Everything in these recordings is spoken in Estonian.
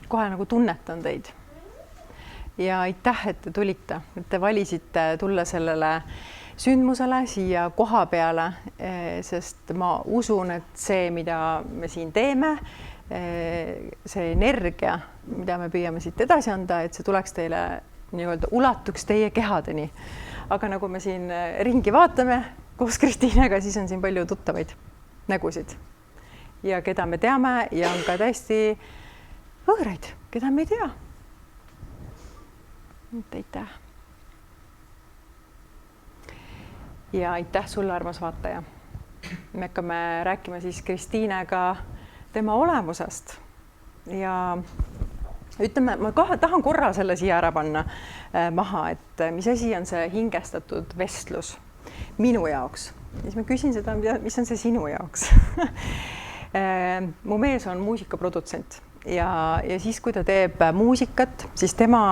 Kohe nagu tunnetan teid ja aitäh, et te tulite, et te valisite tulla sellele sündmusele siia koha peale, sest ma usun, et see, mida me siin teeme, see energia, mida me püüame siit edasi anda, et see tuleks teile nii-öelda ulatuks teie kehadeni. Aga nagu me siin ringi vaatame koos Kristiinega, siis on siin palju tuttavaid nägusid ja keda me teame ja on ka täiesti võõraid, keda me ei tea. Aitäh. Ja aitäh sulle, armas vaataja. Me hakkame rääkima siis Kristiinega tema olemusest. Ja ütleme, ma tahan korra selle siia ära panna maha, et mis asi on see hingestatud vestlus minu jaoks. Siis ma küsin seda, mis on see sinu jaoks. Mu mees on muusikaprodutsent. Ja siis, kui ta teeb muusikat, siis tema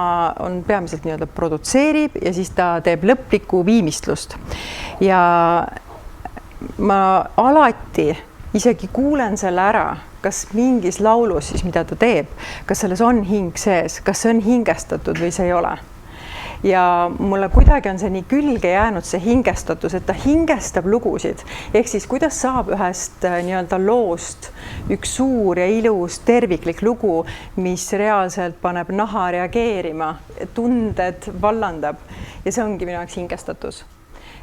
on peamiselt nii-öelda produtseerib ja siis ta teeb lõplikku viimistlust. Ja ma alati isegi kuulen selle ära, kas mingis laulus, siis mida ta teeb, kas selles on hing sees, kas see on hingestatud või see ei ole. Ja mulle kuidagi on see nii külge jäänud see hingestatus, et ta hingestab lugusid. Ehk siis, kuidas saab ühest nii-öelda loost üks suur ja ilus terviklik lugu, mis reaalselt paneb naha reageerima, tunded vallandab ja see ongi minu jaoks hingestatus.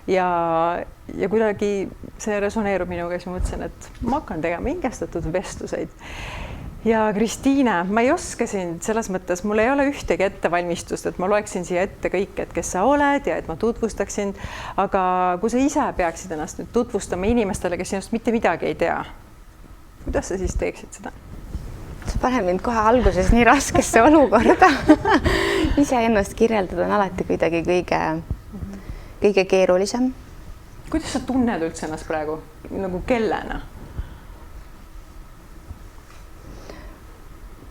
Ja kuidagi see resoneerub minuga, siis ma mõtlesin, et ma hakkan tegema hingestatud vestluseid. Ja Kristiine, ma ei oska sind selles mõttes, mul ei ole ühtegi ettevalmistust, et ma loeksin siia ette kõik, et kes sa oled ja et ma tutvustaksin, aga kui sa ise peaksid ennast nüüd tutvustama inimestele, kes sinust mitte midagi ei tea, kuidas sa siis teeksid seda? Sa paned mind kohe alguses nii raskesse olukorda. Ise ennast kirjeldada on alati kuidagi kõige keerulisem. Kuidas sa tunned üldse ennast praegu nagu kellena?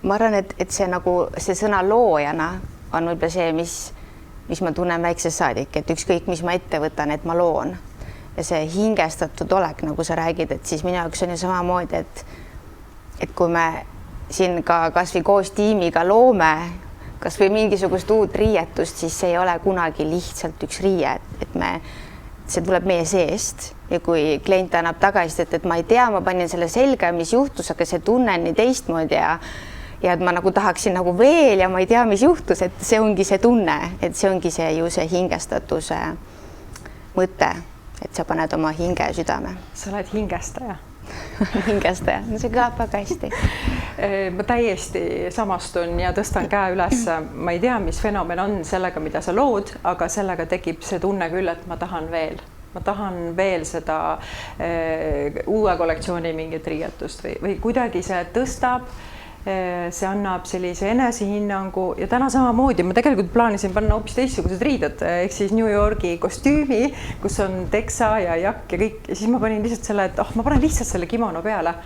Ma arvan, et see sõna loojana on võib-olla see, mis ma tunnen väiksest saadik, et ükskõik, mis ma ette võtan, et ma loon. Ja see hingestatud olek, nagu sa räägid, et siis minu jaoks on ju samamoodi, et kui me siin ka kas või koos tiimiga loome, kas või mingisugust uut riietust, siis see ei ole kunagi lihtsalt üks riie, et see tuleb meie seest. Ja kui klient annab tagasisidet, et ma ei tea, ma panin selle selga, mis juhtus, aga see tunnen nii teistmoodi ja et ma nagu tahaksin nagu veel ja ma ei tea, mis juhtus, et see ongi see tunne, et see ongi see ju see hingestatuse mõte, et sa paned oma hinge ja südame. Sa oled hingestaja. Hingestaja, no see kõlab väga hästi. Ma täiesti samastun ja tõstan käe üles. Ma ei tea, mis fenomen on sellega, mida sa lood, aga sellega tekib see tunne küll, et ma tahan veel. Ma tahan veel seda uue kollektsiooni mingit riietust või kuidagi see tõstab. See annab sellise enesehinnangu ja täna samamoodi ma tegelikult plaanisin panna hoopis teistsugused riided, ehk siis New Yorgi kostüümi, kus on teksa ja jakk ja kõik. Ja siis ma panin lihtsalt selle, et ma panen lihtsalt selle kimono peale.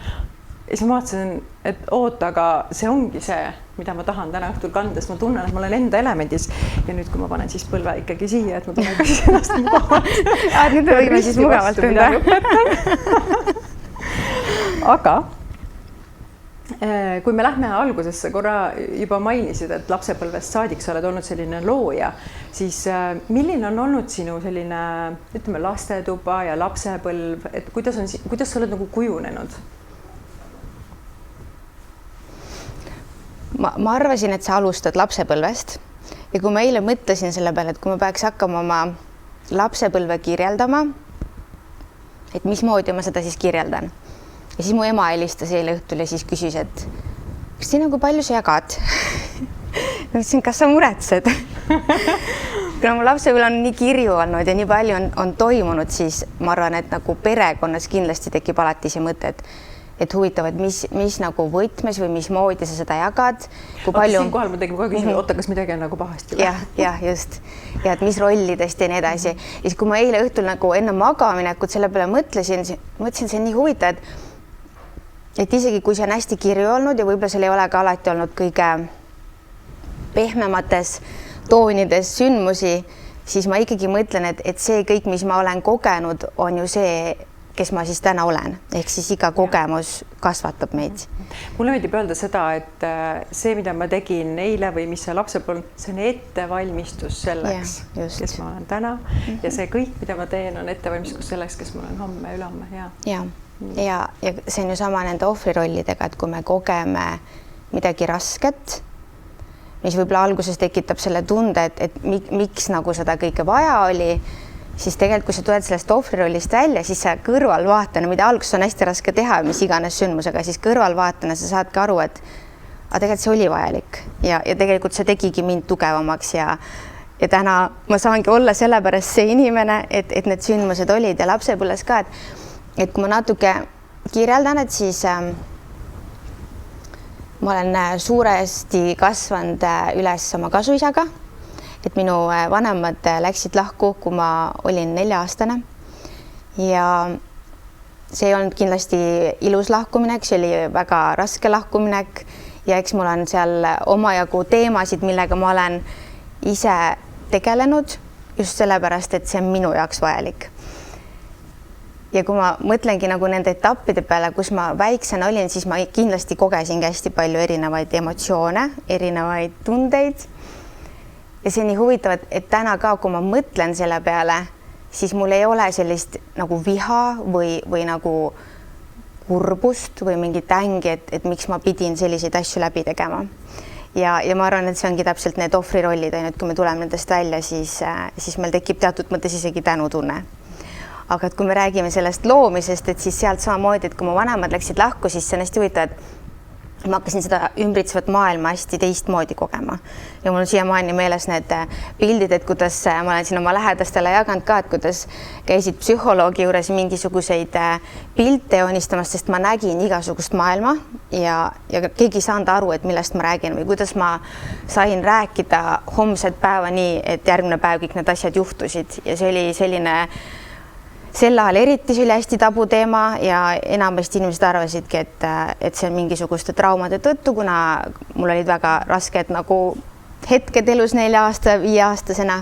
Ja siis ma vaatasin, et aga see ongi see, mida ma tahan täna õhtul kanda, sest ma tunnen, et ma olen enda elemendis. Ja nüüd, kui ma panen siis põlve ikkagi siia, et ma tunnen ka siis ennast mugavalt. Nüüd me võime siis mugavalt tunda. Aga kui me lähme algusesse, korra juba mainisid, et lapsepõlvest saadik sa oled olnud selline looja, siis milline on olnud sinu selline, ütleme, lastetuba ja lapsepõlv, et kuidas sa oled nagu kujunenud? Ma arvasin, et sa alustad lapsepõlvest ja kui ma eile mõtlesin selle peale, et kui ma peaks hakkama oma lapsepõlve kirjeldama, et mismoodi ma seda siis kirjeldan. Ja siis mu ema helistas eile õhtul ja siis küsis, et Kristiina, kui palju sa jagad? Mõtlesin, kas sa muretsed? Kuna mu lapsepõlv on nii kirju olnud ja nii palju on toimunud, siis ma arvan, et nagu perekonnas kindlasti tekib alati see mõte, et huvitav, et mis nagu võtmes või mismoodi sa seda jagad. Siin kohal ma tegin kohe küsima, oota, kas midagi on nagu pahasti? Ja just. Ja et mis rollidest ja nii edasi. Ja siis, kui ma eile õhtul nagu enne magaminekut selle peale mõtlesin, see on nii huvitav, et isegi kui see on hästi kirju olnud ja võib-olla seal ei ole ka alati olnud kõige pehmemates toonides sündmusi, siis ma ikkagi mõtlen, et see kõik, mis ma olen kogenud, on ju see, kes ma siis täna olen, ehk siis iga kogemus kasvatab meid. Mulle meeldib öelda seda, et see, mida ma tegin eile või mis see lapsepõlv, see on ettevalmistus selleks, kes ma olen täna ja see kõik, mida ma teen, on ettevalmistus selleks, kes ma olen homme, ülehomme. Ja see on ju sama nende ohvrirollidega, et kui me kogeme midagi rasket, mis võib-olla alguses tekitab selle tunde, et miks nagu seda kõike vaja oli, siis tegelikult, kui sa tuled sellest ohvrirollist välja, siis sa kõrvalvaatena, mida alguses on hästi raske teha, mis iganes sündmusega, siis kõrvalvaatena sa saadki aru, et tegelikult see oli vajalik ja tegelikult see tegigi mind tugevamaks ja täna ma saangi olla sellepärast see inimene, et need sündmused olid ja lapsepõlves ka, et kui ma natuke kirjeldan, et siis ma olen suuresti kasvanud üles oma kasuisaga, et minu vanemad läksid lahku, kui ma olin 4-aastane ja see ei olnud kindlasti ilus lahkuminek, see oli väga raske lahkuminek ja eks mul on seal omajagu teemasid, millega ma olen ise tegelenud just sellepärast, et see on minu jaoks vajalik. Ja kui ma mõtlengi nagu nende etappide peale, kus ma väiksena olin, siis ma kindlasti kogesin hästi palju erinevaid emotsioone, erinevaid tundeid. Ja see on nii huvitav, et täna ka, kui ma mõtlen selle peale, siis mul ei ole sellist nagu viha või nagu kurbust või mingit ängi, et miks ma pidin selliseid asju läbi tegema. Ja ma arvan, et see ongi täpselt need ohvrirollid, et kui me tuleme nendest välja, siis meil tekib teatud mõttes isegi tänutunne. Aga et kui me räägime sellest loomisest, et siis sealt samamoodi, et kui mu vanemad läksid lahku, siis see on hästi huvitav, et ma hakkasin seda ümbritsevat maailma hästi teistmoodi kogema. Ja mul on siiamaani meeles need pildid, et kuidas ma olen siin oma lähedastele jaganud ka, et kuidas käisid psühholoogi juures mingisuguseid pilte joonistamas, sest ma nägin igasugust maailma ja keegi ei saanud aru, et millest ma räägin või kuidas ma sain rääkida homset päeva nii, et järgmine päev kõik need asjad juhtusid ja see oli selline sel ajal eriti see oli hästi tabu teema ja enamasti inimesed arvasidki, et see on mingisuguste traumade tõttu, kuna mul olid väga rasked nagu hetked elus 4-5-aastasena.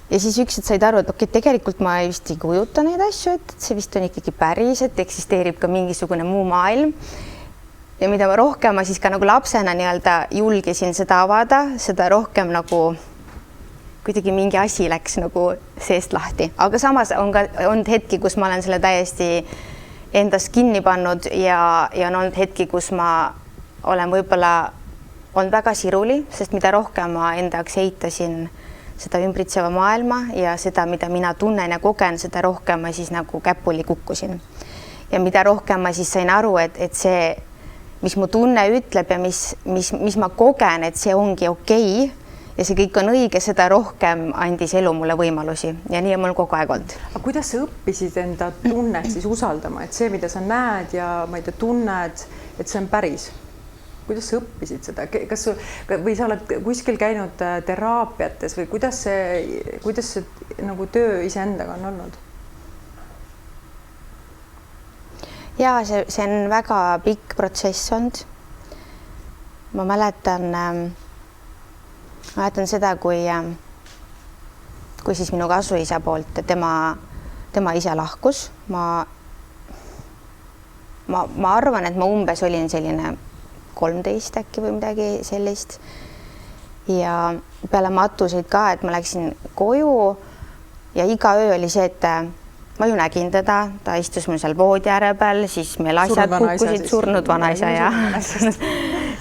Ja siis üksid said aru, et okei, tegelikult ma vist ei kujuta neid asju, et see vist on ikkagi päris, et eksisteerib ka mingisugune muu maailm. Ja mida ma rohkem ma siis ka nagu lapsena nii-öelda julgesin seda avada, seda rohkem nagu kuidagi mingi asi läks nagu seest lahti, aga samas on hetki, kus ma olen selle täiesti endast kinni pannud ja on olnud hetki, kus ma olen võib-olla olnud väga siruli, sest mida rohkem ma enda jaoks eitasin seda ümbritseva maailma ja seda, mida mina tunnen ja kogen, seda rohkem ma siis nagu käpuli kukkusin. Ja mida rohkem ma siis sain aru, et see, mis mu tunne ütleb ja mis ma kogen, et see ongi okei, ja see kõik on õige, seda rohkem andis elu mulle võimalusi ja nii on mul kogu aeg olnud. Aga kuidas sa õppisid enda tunnet siis usaldama, et see, mida sa näed ja ma ei tea, tunned, et see on päris? Kuidas sa õppisid seda? Või sa oled kuskil käinud teraapiates või kuidas see nagu töö iseendaga on olnud? Ja see on väga pikk protsess olnud. Ma mäletan seda, kui siis minu kasuisa poolt, tema ise lahkus. Ma arvan, et ma umbes olin selline 13 äkki või midagi sellist. Ja peale matuseid ka, et ma läksin koju ja iga öö oli see, et ma ju nägin teda, ta istus mul seal voodi ääre peal, siis meil asjad kukkusid, surnud vanaisa ja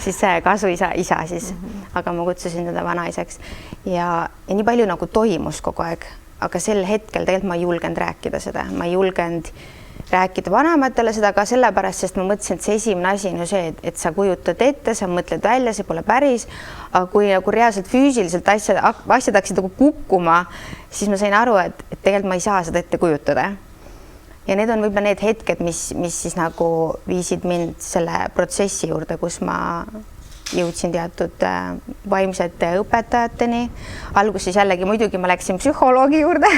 siis kasuisa isa siis, aga ma kutsusin teda vanaisaks ja nii palju nagu toimus kogu aeg, aga sel hetkel tegelikult ma ei julgenud rääkida seda, ma ei julgenud rääkida vanematele seda ka sellepärast, sest ma mõtlesin, et see esimene asi on ju see, et sa kujutad ette, sa mõtled välja, see pole päris, aga kui nagu reaalselt füüsiliselt asjad hakkasid nagu kukkuma, siis ma sain aru, et tegelikult ma ei saa seda ette kujutada. Ja need on võib-olla need hetked, mis siis nagu viisid mind selle protsessi juurde, kus ma jõudsin teatud vaimsete õpetajateni. Alguses jällegi muidugi ma läksin psühholoogi juurde.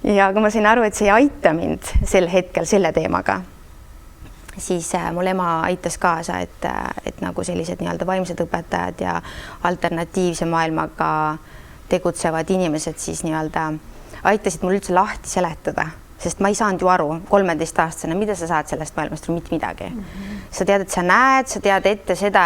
Ja kui ma sain aru, et see ei aita mind sel hetkel selle teemaga, siis mul ema aitas kaasa, et nagu sellised nii-öelda vaimsed õpetajad ja alternatiivse maailmaga tegutsevad inimesed siis nii-öelda aitasid mul üldse lahti seletada, sest ma ei saanud ju aru 13-aastane, mida sa saad sellest maailmast või mitte midagi. Sa tead, et sa näed, sa tead ette seda,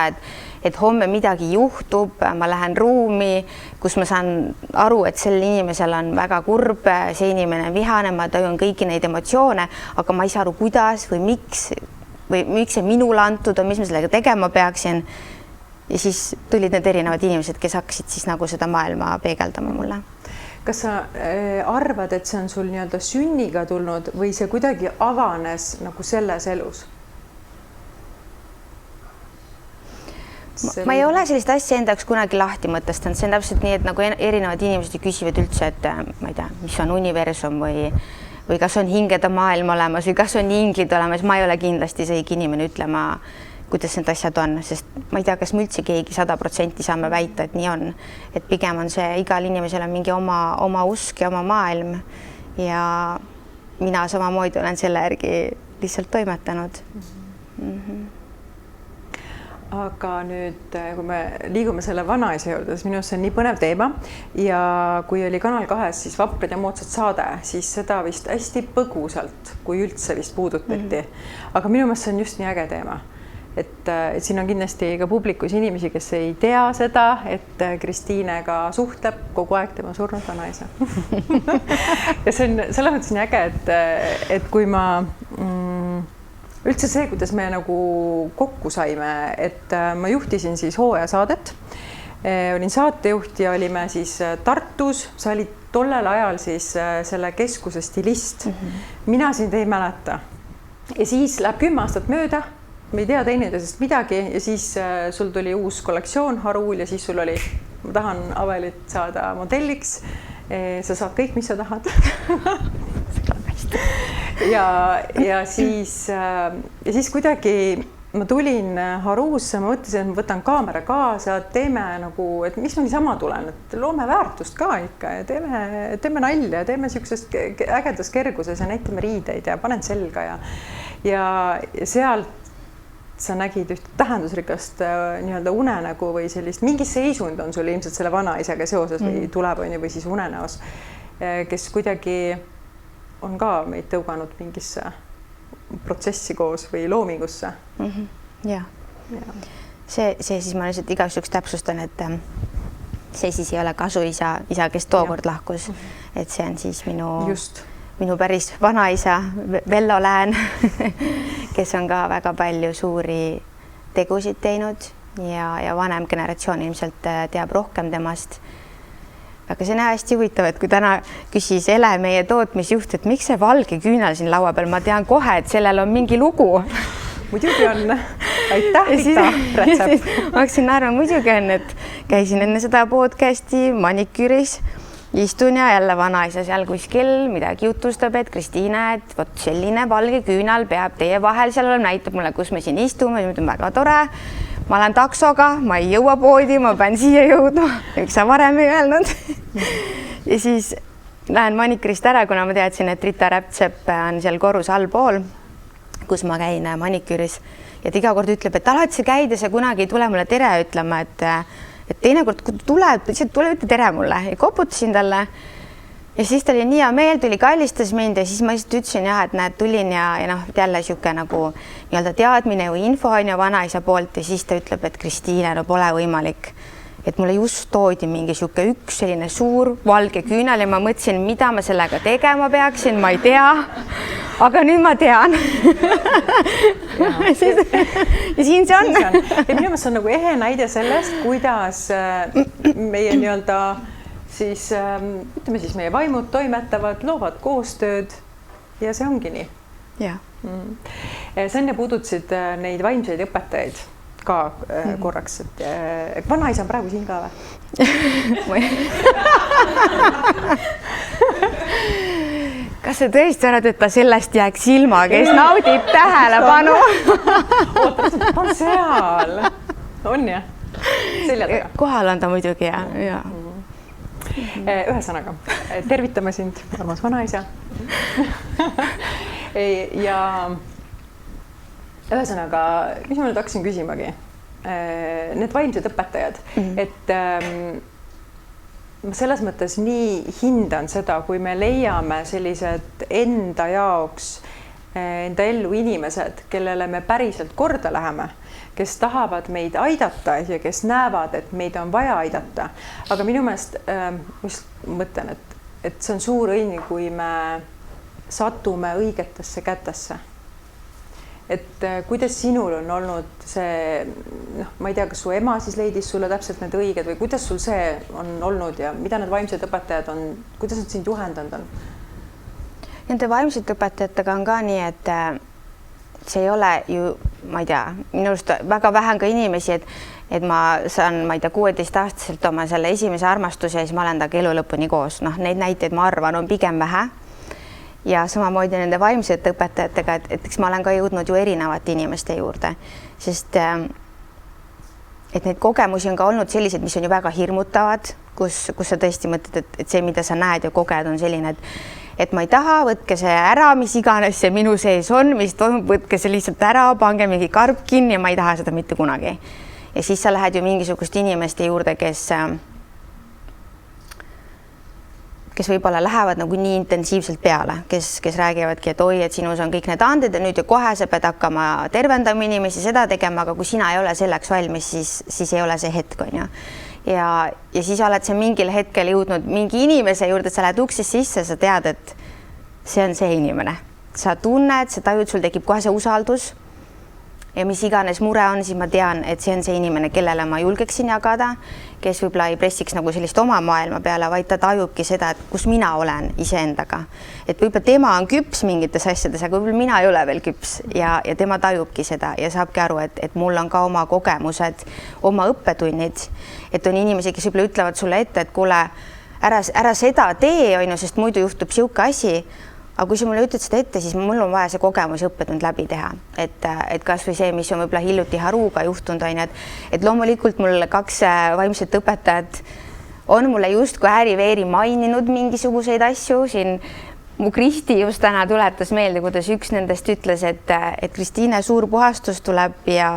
et homme midagi juhtub, ma lähen ruumi, kus ma saan aru, et sel inimesel on väga kurb, see inimene on vihane, ma tajun kõiki neid emotsioone, aga ma ei saa aru, kuidas või miks see minule antud on, mis ma sellega tegema peaksin. Ja siis tulid need erinevad inimesed, kes hakkasid siis nagu seda maailma peegeldama mulle. Kas sa arvad, et see on sul nii-öelda sünniga tulnud või see kuidagi avanes nagu selles elus? Ma ei ole sellist asja enda jaoks kunagi lahti mõtestanud, see on täpselt nii, et nagu erinevad inimesed küsivad üldse, et ma ei tea, mis on universum või kas on hingede maailm olemas või kas on inglid olemas, ma ei ole kindlasti see õige inimene ütlema, kuidas need asjad on, sest ma ei tea, kas me üldse keegi 100% saame väita, et nii on. Et pigem on see, igal inimesel on mingi oma usk ja oma maailm ja mina samamoodi olen selle järgi lihtsalt toimetanud. Aga nüüd, kui me liigume selle vanaisa juurde, siis minu arust see on nii põnev teema ja kui oli Kanal 2, siis Vapred ja moodsad saade, siis seda vist hästi põgusalt, kui üldse vist puudutati. Aga minu meelest see on just nii äge teema. Et siin on kindlasti ka publikus inimesi, kes ei tea seda, et Kristiinega suhtleb kogu aeg tema surnud vanaisa. Ja see on selles mõttes nii äge, et kui ma üldse see, kuidas me nagu kokku saime, et ma juhtisin siis hooajasaadet, olin saatejuht ja olime siis Tartus, sa olid tollel ajal siis selle keskuse stilist. Mina sind ei mäleta. Ja siis läheb 10 aastat mööda, me ei tea teineteisest midagi ja siis sul tuli uus kollektsioon Haruul ja siis sul oli, ma tahan Avelit saada modelliks, sa saad kõik, mis sa tahad. ja siis kuidagi ma tulin Haruusse, ma mõtlesin, et ma võtan kaamera kaasa, teeme nagu, et mis ma niisama tulen, et loome väärtust ka ikka ja teeme nalja, teeme niisugusest ägedas kerguses ja näitame riideid ja panen selga ja sealt sa nägid üht tähendusrikast nii-öelda unenägu või sellist, mingi seisund on sul ilmselt selle vanaisaga seoses või tuleb või siis unenäos, kes kuidagi on ka meid tõuganud mingisse protsessi koos või loomingusse. Ja. See siis ma lihtsalt igaks juhuks täpsustan, et see siis ei ole kasuisa, kes tookord lahkus, et see on siis minu päris vanaisa Vello Lään, kes on ka väga palju suuri tegusid teinud ja vanem generatsioon ilmselt teab rohkem temast. Aga see on hästi huvitav, et kui täna küsis Ele, meie tootmisjuht, et miks see valge küünal siin laua peal, ma tean kohe, et sellel on mingi lugu. Muidugi on. Aitäh, Ritsep. Ma hakkasin naerma, muidugi on, et käisin enne seda podcasti maniküüris, istun ja jälle vanaisa seal kuskil midagi jutustab, et Kristiine, et võt selline valge küünal peab teie vahel seal olema, näitab mulle, kus me siin istume, väga tore. Ma olen taksoga, ma ei jõua poodi, ma pean siia jõudma, miks sa varem ei öelnud. Ja siis lähen manikürist ära, kuna ma teadsin, et Rita Räpsepp on seal korrus allpool, kus ma käin maniküüris. Ja ta iga kord ütleb, et alati sa käid ja sa kunagi ei tule mulle tere ütlema, et teinekord, kui tuleb, ütle tere mulle ja koputasin talle. Ja siis ta oli nii hea meel, tuli kallistas mind ja siis ma lihtsalt ütlesin jah, et näed, tulin ja jälle siuke nagu nii-öelda teadmine või info on ju vanaisa poolt ja siis ta ütleb, et Kristiine, no pole võimalik. Et mulle just toodi mingi siuke üks selline suur valge küünal ja ma mõtlesin, mida ma sellega tegema peaksin, ma ei tea. Aga nüüd ma tean. Ja siin see on. Ja minu meelest on nagu ehe näide sellest, kuidas meie nii-öelda siis ütleme siis meie vaimud toimetavad, loovad koostööd ja see ongi nii. Ja. Sa enne puudutasid neid vaimseid õpetajaid ka korraks, et vanaisa on praegu siin ka või? Kas sa tõesti arvad, et ta sellest jääks ilma, kes naudib tähelepanu? Oota, ta on seal. On jah? Selja taga. Kohal on ta muidugi ja. Ühesõnaga, tervitame sind, armas vanaisa. Ja ühesõnaga, mis ma nüüd hakkasin küsimagi? Need vaimsed õpetajad, et ma selles mõttes nii hindan seda, kui me leiame sellised enda jaoks, enda ellu inimesed, kellele me päriselt korda läheme, kes tahavad meid aidata ja kes näevad, et meid on vaja aidata. Aga minu meelest mõtlen, et see on suur õnn, kui me satume õigetesse kätesse. Et kuidas sinul on olnud see, ma ei tea, kas su ema siis leidis sulle täpselt need õiged või kuidas sul see on olnud ja mida need vaimsed õpetajad on, kuidas nad sind juhendanud on? Nende vaimsete õpetajatega on ka nii, et see ei ole ju, ma ei tea, minu arust väga vähe on ka inimesi, et ma saan, ma ei tea, 16-aastaselt oma selle esimese armastuse ja siis ma olen taga elu lõpuni koos. Neid näiteid ma arvan on pigem vähe. Ja samamoodi nende vaimsete õpetajatega, et eks ma olen ka jõudnud ju erinevate inimeste juurde, sest et neid kogemusi on ka olnud sellised, mis on ju väga hirmutavad, kus sa tõesti mõtled, et see, mida sa näed ja koged, on selline, et ma ei taha, võtke see ära, mis iganes see minu sees on, mis toimub, võtke see lihtsalt ära, pange mingi karp kinni ja ma ei taha seda mitte kunagi. Ja siis sa lähed ju mingisugust inimeste juurde, kes võib-olla lähevad nagu nii intensiivselt peale, kes räägivadki, et oi, et sinus on kõik need anded ja nüüd ja kohe sa pead hakkama tervendama inimesi, seda tegema, aga kui sina ei ole selleks valmis, siis ei ole see hetk, on ju. Ja siis oled sa mingil hetkel jõudnud mingi inimese juurde, sa lähed uksest sisse, sa tead, et see on see inimene. Sa tunned, sa tajud, sul tekib kohe see usaldus ja mis iganes mure on, siis ma tean, et see on see inimene, kellele ma julgeksin jagada, kes võib-olla ei pressiks nagu sellist oma maailma peale, vaid ta tajubki seda, et kus mina olen iseendaga. Et võib-olla tema on küps mingites asjades, aga võib-olla mina ei ole veel küps ja tema tajubki seda ja saabki aru, et mul on ka oma kogemused, oma õppetunnid, et on inimesi, kes võib-olla ütlevad sulle ette, et kuule, ära seda tee, on ju, sest muidu juhtub siuke asi. Aga kui sa mulle ütled seda ette, siis mul on vaja see kogemus ja õppetund läbi teha. Et kas või see, mis on võib-olla hiljuti Haruga juhtunud, on, et loomulikult mul 2 vaimset õpetajat on mulle justkui ääri-veeri maininud mingisuguseid asju. Siin mu Kristi just täna tuletas meelde, kuidas üks nendest ütles, et Kristiine suur puhastus tuleb ja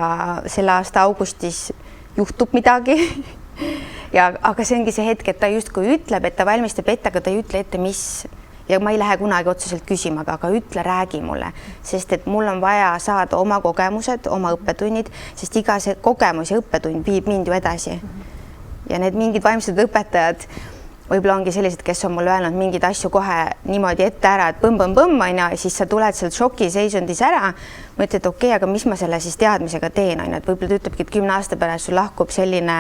selle aasta augustis juhtub midagi. Aga see ongi see hetk, et ta justkui ütleb, et ta valmistab ette, aga ta ei ütle ette, mis. Ja ma ei lähe kunagi otseselt küsima, aga ütle, räägi mulle, sest et mul on vaja saada oma kogemused, oma õppetunnid, sest iga see kogemus ja õppetund viib mind ju edasi. Ja need mingid vaimsed õpetajad võib-olla ongi sellised, kes on mulle öelnud mingeid asju kohe niimoodi ette ära, et põmm, ja siis sa tuled sealt šokiseisundis ära, mõtled, et okei, aga mis ma selle siis teadmisega teen, on, et võib-olla ta ütlebki, et 10 aasta pärast sul lahkub selline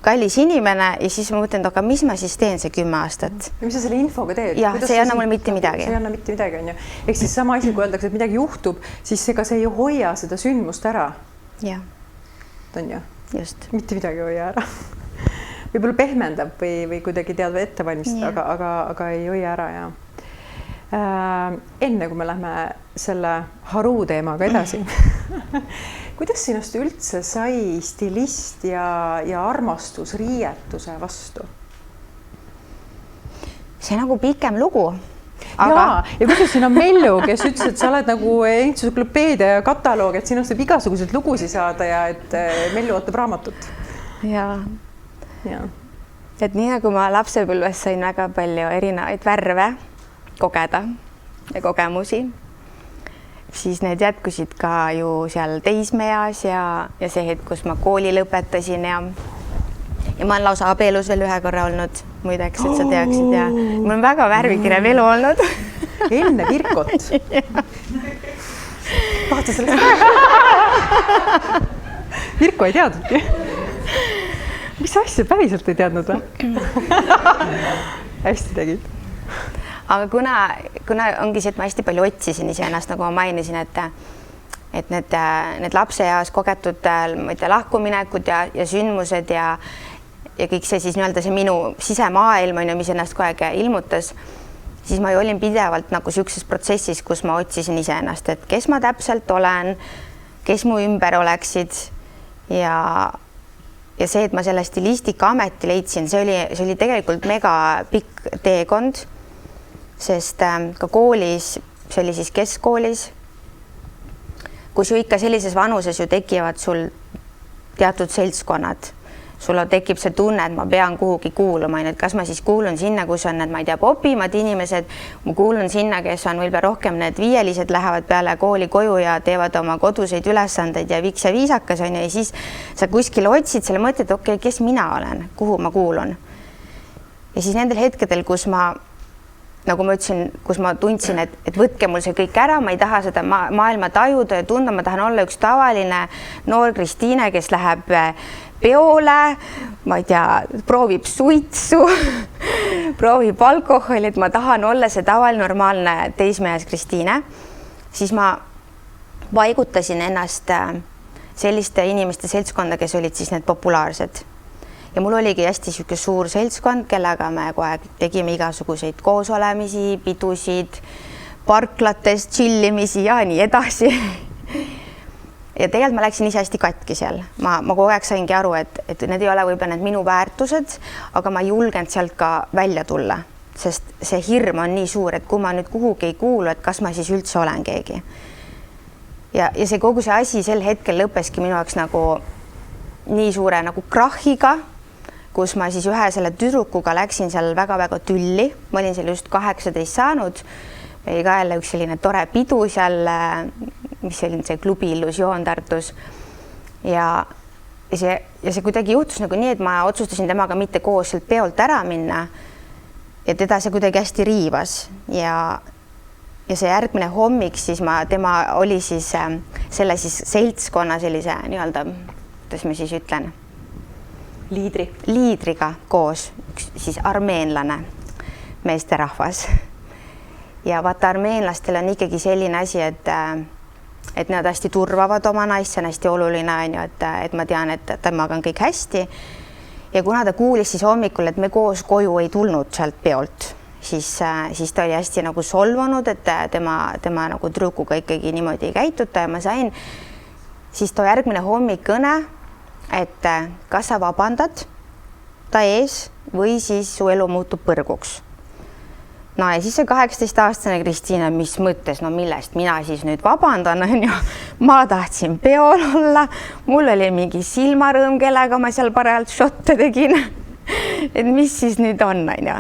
kallis inimene ja siis ma mõtlen, aga mis ma siis teen see 10 aastat? Ja mis sa selle infoga teed? Ja, see ei anna mulle mitte midagi. See ei anna mitte midagi, on ju. Ehk siis sama asi, kui öeldakse, et midagi juhtub, siis ega see ei hoia seda sündmust ära. Ja. On ju? Just. Mitte midagi hoia ära. Võib-olla pehmendab või kuidagi teadva ette valmistada, aga ei hoia ära. Ja. Enne kui me lähme selle Haru teemaga edasi, kuidas sinust üldse sai stilist ja armastus riietuse vastu? See nagu pikem lugu. Aga... Ja kuidas siin on Mellu, kes ütles, et sa oled nagu entsüklopeedia ja kataloog, et sinust võib igasuguseid lugusid saada ja et Mellu ootab raamatut. Ja. Ja. Et nii nagu ma lapsepõlves sain väga palju erinevaid värve kogeda ja kogemusi, siis need jätkusid ka ju seal teismeeas ja see hetk, kus ma kooli lõpetasin ja ma olen lausa abielus veel ühe korra olnud, muideks, et sa teaksid ja mul on väga värvikirev elu olnud. Enne Virkot. Tahad sa sellest? Virko ei teadnudki. Mis asja päriselt ei teadnud või? Hästi tegid. Aga kuna ongi see, et ma hästi palju otsisin iseennast, nagu ma mainisin, et need lapseeas kogetud lahkuminekud ja sündmused ja kõik see siis nii-öelda see minu sisemaailm, mis ennast kogu aeg ilmutas, siis ma olin pidevalt nagu sellises protsessis, kus ma otsisin iseennast, et kes ma täpselt olen, kes mu ümber oleksid ja see, et ma selle stilistika ameti leidsin, see oli tegelikult mega pikk teekond, sest ka koolis, see oli siis keskkoolis, kus ju ikka sellises vanuses ju tekivad sul teatud seltskonnad, sul tekib see tunne, et ma pean kuhugi kuuluma, et kas ma siis kuulun sinna, kus on need, ma ei tea, popimad inimesed, ma kuulun sinna, kes on võib-olla rohkem need viielised, lähevad peale kooli koju ja teevad oma koduseid ülesandeid ja viks ja viisakas on ju, ja siis sa kuskil otsid selle mõtet, okei, kes mina olen, kuhu ma kuulun. Ja siis nendel hetkedel, kus ma, nagu ma ütlesin, kus ma tundsin, et võtke mul see kõik ära, ma ei taha seda maailma tajuda ja tunda, ma tahan olla üks tavaline noor Kristiine, kes läheb peole, ma ei tea, proovib suitsu, proovib alkoholi, et ma tahan olla see tavaline normaalne teismees Kristiine, siis ma paigutasin ennast selliste inimeste seltskonda, kes olid siis need populaarsed. Ja mul oligi hästi siuke suur seltskond, kellega me kogu aeg tegime igasuguseid koosolemisi, pidusid, parklates, chillimisi ja nii edasi. Ja tegelikult ma läksin ise hästi katki seal. Ma kogu aeg saingi aru, et need ei ole võib-olla need minu väärtused, aga ma ei julgenud sealt ka välja tulla, sest see hirm on nii suur, et kui ma nüüd kuhugi ei kuulu, et kas ma siis üldse olen keegi. Ja see kogu see asi sel hetkel lõppeski minu jaoks nagu nii suure nagu krahhiga, kus ma siis ühe selle tüdrukuga läksin seal väga-väga tülli. Ma olin seal just 18 saanud. Meil ka jälle üks selline tore pidu seal, mis oli see klubi Illusioon Tartus. Ja see kuidagi juhtus nagu nii, et ma otsustasin temaga mitte koos sealt peolt ära minna. Ja teda see kuidagi hästi riivas. Ja see järgmine hommik siis tema oli siis selle siis seltskonna sellise nii-öelda, kuidas ma siis ütlen, liidriga koos, üks siis armeenlane meesterahvas. Ja vaata, armeenlastel on ikkagi selline asi, et nad hästi turvavad oma naist, see on hästi oluline, et ma tean, et temaga on kõik hästi. Ja kuna ta kuulis siis hommikul, et me koos koju ei tulnud sealt peolt, siis ta oli hästi nagu solvunud, et tema nagu trükuga ikkagi niimoodi ei käituta ja ma sain siis too järgmine hommik kõne, et kas sa vabandad ta ees või siis su elu muutub põrguks. No ja siis see 18-aastane Kristiine, mis mõttes, no millest mina siis nüüd vabandan, on ju. Ma tahtsin peol olla, mul oli mingi silmarõõm, kellega ma seal parajalt šotte tegin. Et mis siis nüüd on ju.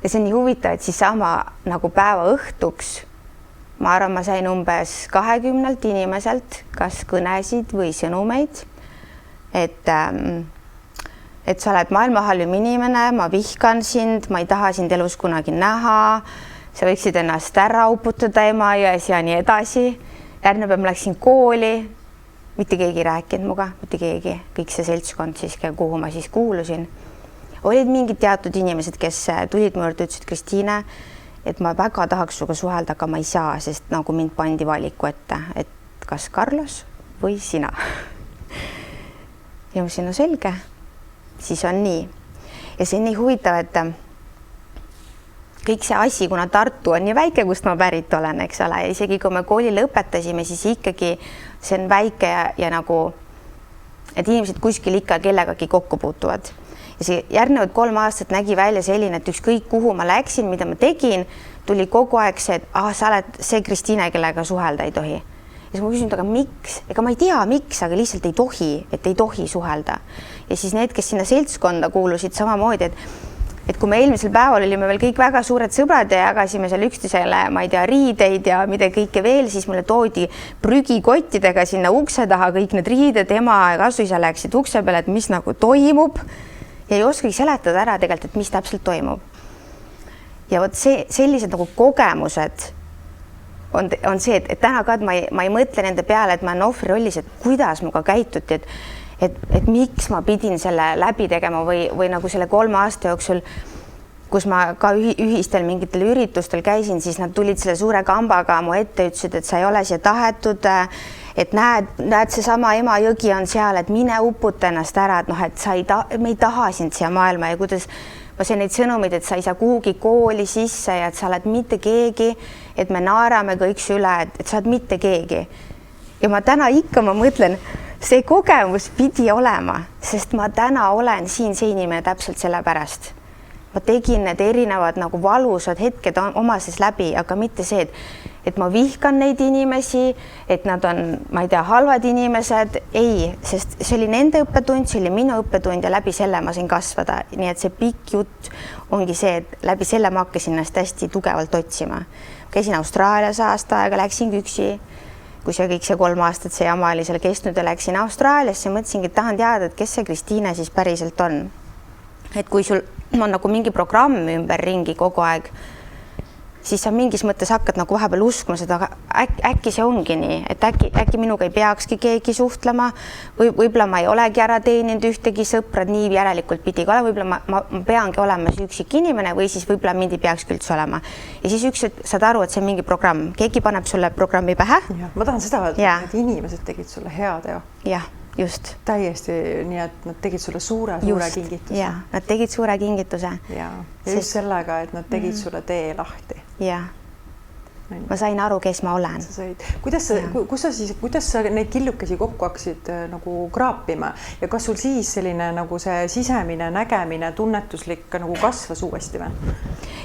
Ja see on nii huvitav, et siis sama nagu päeva õhtuks, ma arvan, ma sain umbes 20 inimeselt, kas kõnesid või sõnumeid, et sa oled maailma halvim inimene, ma vihkan sind, ma ei taha sind elus kunagi näha, sa võiksid ennast ära uputada ema ja nii edasi. Järgmine päev ma läksin kooli, mitte keegi rääkinud muga, mitte keegi, kõik see seltskond siis, kuhu ma siis kuulusin. Olid mingid teatud inimesed, kes tulid mu juurde, ütlesid, Kristiine, et ma väga tahaks suga suhelda, aga ma ei saa, sest nagu mind pandi valiku ette, et kas Carlos või sina. Ja ma ütlesin, no selge, siis on nii. Ja see on nii huvitav, et kõik see asi, kuna Tartu on nii väike, kust ma pärit olen, eks ole, ja isegi kui me kooli lõpetasime, siis ikkagi see on väike ja nagu, et inimesed kuskil ikka kellegagi kokku puutuvad. Ja see järgnevad 3 aastat nägi välja selline, et ükskõik kuhu ma läksin, mida ma tegin, tuli kogu aeg see, et sa oled see Kristiine, kellega suhelda ei tohi. Ja siis ma küsin, aga miks? Ega ma ei tea, miks, aga lihtsalt ei tohi, et ei tohi suhelda. Ja siis need, kes sinna seltskonda kuulusid samamoodi, et kui me eelmisel päeval olime veel kõik väga suured sõbrad ja jagasime seal üksteisele, ma ei tea, riideid ja mida kõike veel, siis mulle toodi prügikottidega sinna ukse taha kõik need riided, ema ja kasuisa läksid ukse peale, et mis nagu toimub ja ei oskagi seletada ära tegelikult, et mis täpselt toimub. Ja vot sellised nagu kogemused on see, et täna ka, et ma ei mõtle nende peale, et ma olen ohvri rollis, et kuidas muga käituti, et miks ma pidin selle läbi tegema või nagu selle 3 aasta jooksul, kus ma ka ühistel mingitel üritustel käisin, siis nad tulid selle suure kambaga mu ette, ütlesid, et sa ei ole siia tahetud, et näed seesama Emajõgi on seal, et mine uputa ennast ära, et noh, et me ei taha sind siia maailma ja kuidas ma sain neid sõnumid, et sa ei saa kuhugi kooli sisse ja et sa oled mitte keegi, et me naerame kõik üle, et sa oled mitte keegi. Ja ma täna ikka, ma mõtlen, see kogemus pidi olema, sest ma täna olen siin see inimene täpselt selle pärast, ma tegin need erinevad nagu valusad hetked oma sees läbi, aga mitte see, et ma vihkan neid inimesi, et nad on, ma ei tea, halvad inimesed, ei, sest see oli nende õppetund, see oli minu õppetund ja läbi selle ma sain kasvada, nii et see pikk jutt ongi see, et läbi selle ma hakkasin ennast hästi tugevalt otsima. Käisin Austraalias aasta aega, läksin üksi, kui see kõik see 3 aastat see jama oli seal kestnud ja läksin Austraaliasse ja mõtlesingi, et tahan teada, et kes see Kristiine siis päriselt on. Et kui sul on nagu mingi programm ümber ringi kogu aeg, siis sa mingis mõttes hakkad nagu vahepeal uskuma seda, äkki see ongi nii, et äkki minuga ei peakski keegi suhtlema või võib-olla ma ei olegi ära teeninud ühtegi sõpra, nii järelikult pidi ka olema, võib-olla ma peangi olema see üksik inimene või siis võib-olla mind ei peakski üldse olema. Ja siis üks saad aru, et see on mingi programm, keegi paneb sulle programmi pähe. Ma tahan seda öelda, et inimesed tegid sulle hea teo. Jah, just. Täiesti nii, et nad tegid sulle suure kingituse. Ja, nad tegid suure kingituse. Ja just sellega, et nad tegid sulle tee lahti. Ja. Ma sain aru, kes ma olen. Kuidas sa neid killukesi kokku hakkasid nagu kraapima ja kas sul siis selline nagu see sisemine nägemine, tunnetuslik nagu kasvas uuesti või?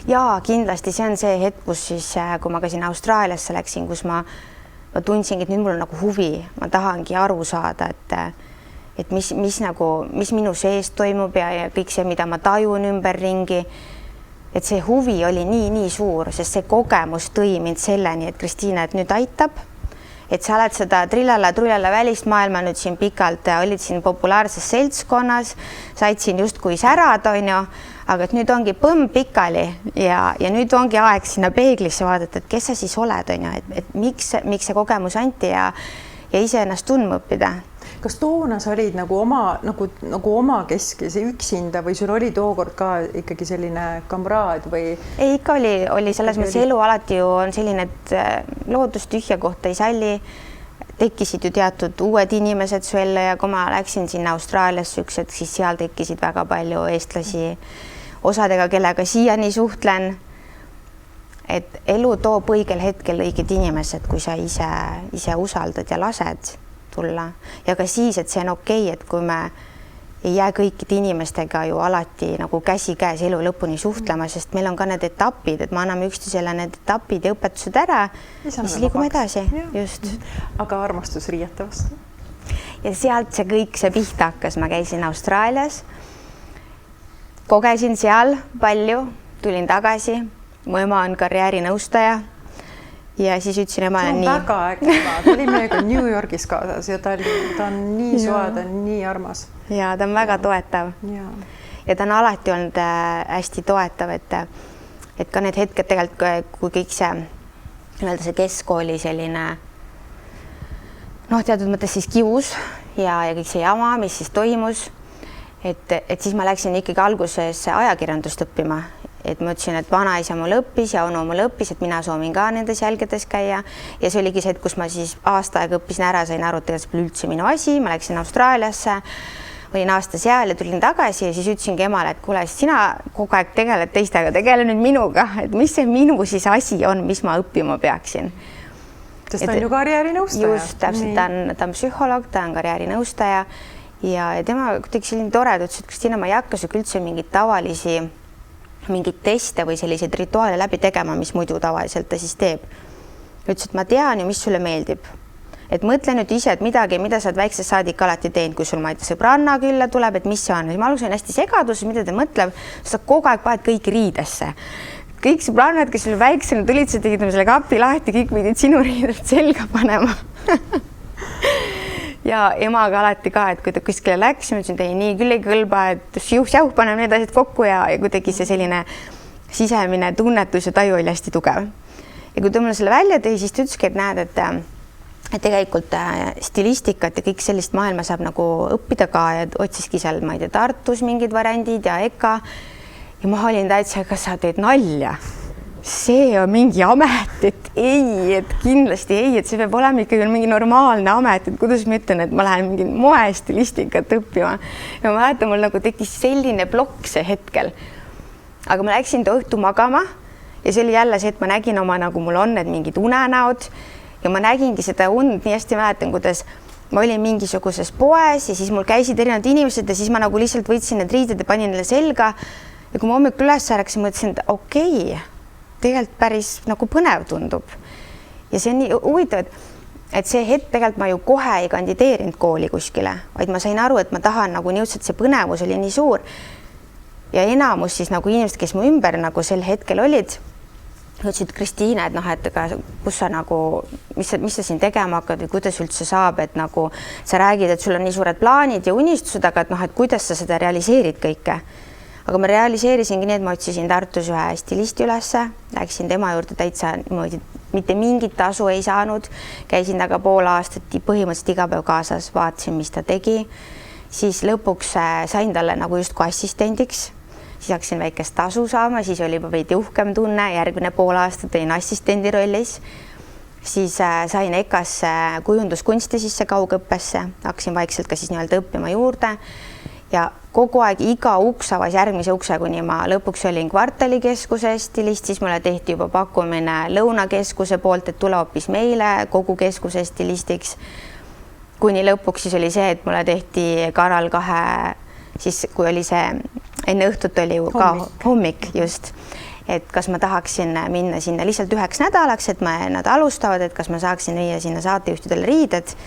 Jaa, kindlasti see on see hetk, kus siis, kui ma ka siin Austraaliasse läksin, kus ma tundsingi, et nüüd mul on nagu huvi, ma tahangi aru saada, et mis minu sees toimub ja kõik see, mida ma tajun ümber ringi. Et see huvi oli nii suur, sest see kogemus tõi mind selleni, et Kristiine, et nüüd aitab, et sa oled seda trillala välist maailma nüüd siin pikalt, olid siin populaarses seltskonnas, said siin justkui särad, on ju, aga et nüüd ongi põmm pikali ja nüüd ongi aeg sinna peeglisse vaadata, et kes sa siis oled, on ju, et miks see kogemus anti ja ise ennast tundma õppida. Kas toona sa olid nagu oma keskis üksinda või sul oli tookord ka ikkagi selline kamraad või? Ei, ikka oli selles mõttes elu alati ju on selline, et loodus tühja kohta ei salli. Tekkisid ju teatud uued inimesed su ellu ja kui ma läksin sinna Austraaliasse üksed, siis seal tekkisid väga palju eestlasi, osadega, kellega siiani suhtlen. Et elu toob õigel hetkel õiged inimesed, kui sa ise usaldad ja lased tulla. Ja ka siis, et see on okei, et kui me ei jää kõikide inimestega ju alati nagu käsi käes elu lõpuni suhtlema, sest meil on ka need etapid, et me anname üksteisele need etapid ja õpetused ära ja siis liigume edasi. Just. Aga armastus riiete vastu? Ja sealt see kõik see pihta hakkas. Ma käisin Austraalias, kogesin seal palju, tulin tagasi. Mu ema on karjäärinõustaja. Ja siis ütlesin, ema on nii... väga äge, ta oli meiega New Yorgis kaasas ja ta on nii soe, ta on nii armas. Ja ta on väga toetav. Ja ta on alati olnud hästi toetav, et ka need hetked tegelikult, kui kõik see keskkooli selline teatud mõttes siis kius ja kõik see jama, mis siis toimus, et siis ma läksin ikkagi alguses ajakirjandust õppima. Et ma ütlesin, et vanaisa mul õppis ja onu mul õppis, et mina soovin ka nendes jälgedes käia. Ja see oligi see, et kus ma siis aasta aega õppisin ära, sain aru, et see üldse minu asi. Ma läksin Austraaliasse, olin aasta seal ja tulin tagasi ja siis ütlesingi emale, et kuule, sina kogu aeg tegeled teistega, tegele nüüd minuga, et mis see minu siis asi on, mis ma õppima peaksin. Sest ta on ju karjäärinõustaja. Just, täpselt, ta on psühholoog, ta on karjäärinõustaja ja tema kuidagi selline tore, ta ütles, et Kristiine, ma ei hakka suga üldse mingit teste või selliseid rituaale läbi tegema, mis muidu tavaliselt ta siis teeb. Ütles, et ma tean ju, mis sulle meeldib. Et mõtle nüüd ise, et midagi, mida sa oled väiksest saadik alati teinud, kui sul sõbranna külla tuleb, et mis see on. Ma alusin hästi segaduses, mida ta mõtleb, sa kogu aeg paned kõik riidesse. Kõik sõbrannad, kes sul väiksena tulid, sa tegid selle kapi lahti, kõik pidid sinu riidelt selga panema. Ja emaga alati ka, et kui ta kuskile läks, ma ütlesin, et ei, nii küll ei kõlba, et siuh-siuh paneme need asjad kokku ja kuidagi see selline sisemine tunnetus ja taju oli hästi tugev. Ja kui ta mulle selle välja tõi, siis ta ütleski, et näed, et tegelikult stilistikat ja kõik sellist maailma saab nagu õppida ka ja otsiski seal, ma ei tea, Tartus mingid variandid ja EKA. Ja ma olin täitsa, kas sa teed nalja? See on mingi amet, et ei, et kindlasti ei, et see peab olema ikkagi mingi normaalne amet, et kuidas ma ütlen, et ma lähen mingi moestilistikat õppima. Ja ma mäletan, mul nagu tekkis selline plokk see hetkel. Aga ma läksin ta õhtu magama ja see oli jälle see, et ma nägin oma, nagu mul on need mingid unenäod ja ma nägingi seda und nii hästi mäletan, kuidas ma olin mingisuguses poes ja siis mul käisid erinevad inimesed ja siis ma nagu lihtsalt võtsin need riided ja panin neile selga. ja kui ma hommikul üles ärkasin, mõtlesin, et okei, tegelikult päris nagu põnev tundub. Ja see on nii huvitav, et see hetk tegelikult ma ju kohe ei kandideerinud kooli kuskile, vaid ma sain aru, et ma tahan nagu nii üldse, et see põnevus oli nii suur. Ja enamus siis nagu inimesed, kes mu ümber nagu sel hetkel olid, ütlesid Kristiina, et noh, et kus sa nagu, mis sa siin tegema hakkad või kuidas üldse saab, et nagu sa räägid, et sul on nii suured plaanid ja unistused, aga et noh, et kuidas sa seda realiseerid kõike. Aga ma realiseerisingi nii, et ma otsisin Tartus ühe stilisti ülesse, läksin tema juurde täitsa niimoodi, mitte mingit tasu ei saanud, käisin taga pool aastat põhimõtteliselt iga päev kaasas, vaatasin, mis ta tegi, siis lõpuks sain talle nagu justkui assistendiks, siis hakkasin väikest tasu saama, siis oli juba veidi uhkem tunne, järgmine pool aastat olin assistendi rollis, siis sain EKA-sse kujunduskunsti sisse kaugõppesse, hakkasin vaikselt ka siis nii-öelda õppima juurde ja kogu aeg iga uks avas järgmise ukse, kuni ma lõpuks olin kvartalikeskuse stilist, siis mulle tehti juba pakkumine Lõunakeskuse poolt, et tule hoopis meile kogu keskuse stilistiks. Kuni lõpuks siis oli see, et mulle tehti Kanal 2, siis kui oli see, enne õhtut oli ju ka hommik just, et kas ma tahaksin minna sinna lihtsalt 1 nädalaks, et nad alustavad, et kas ma saaksin viia sinna saatejuhtidele riided.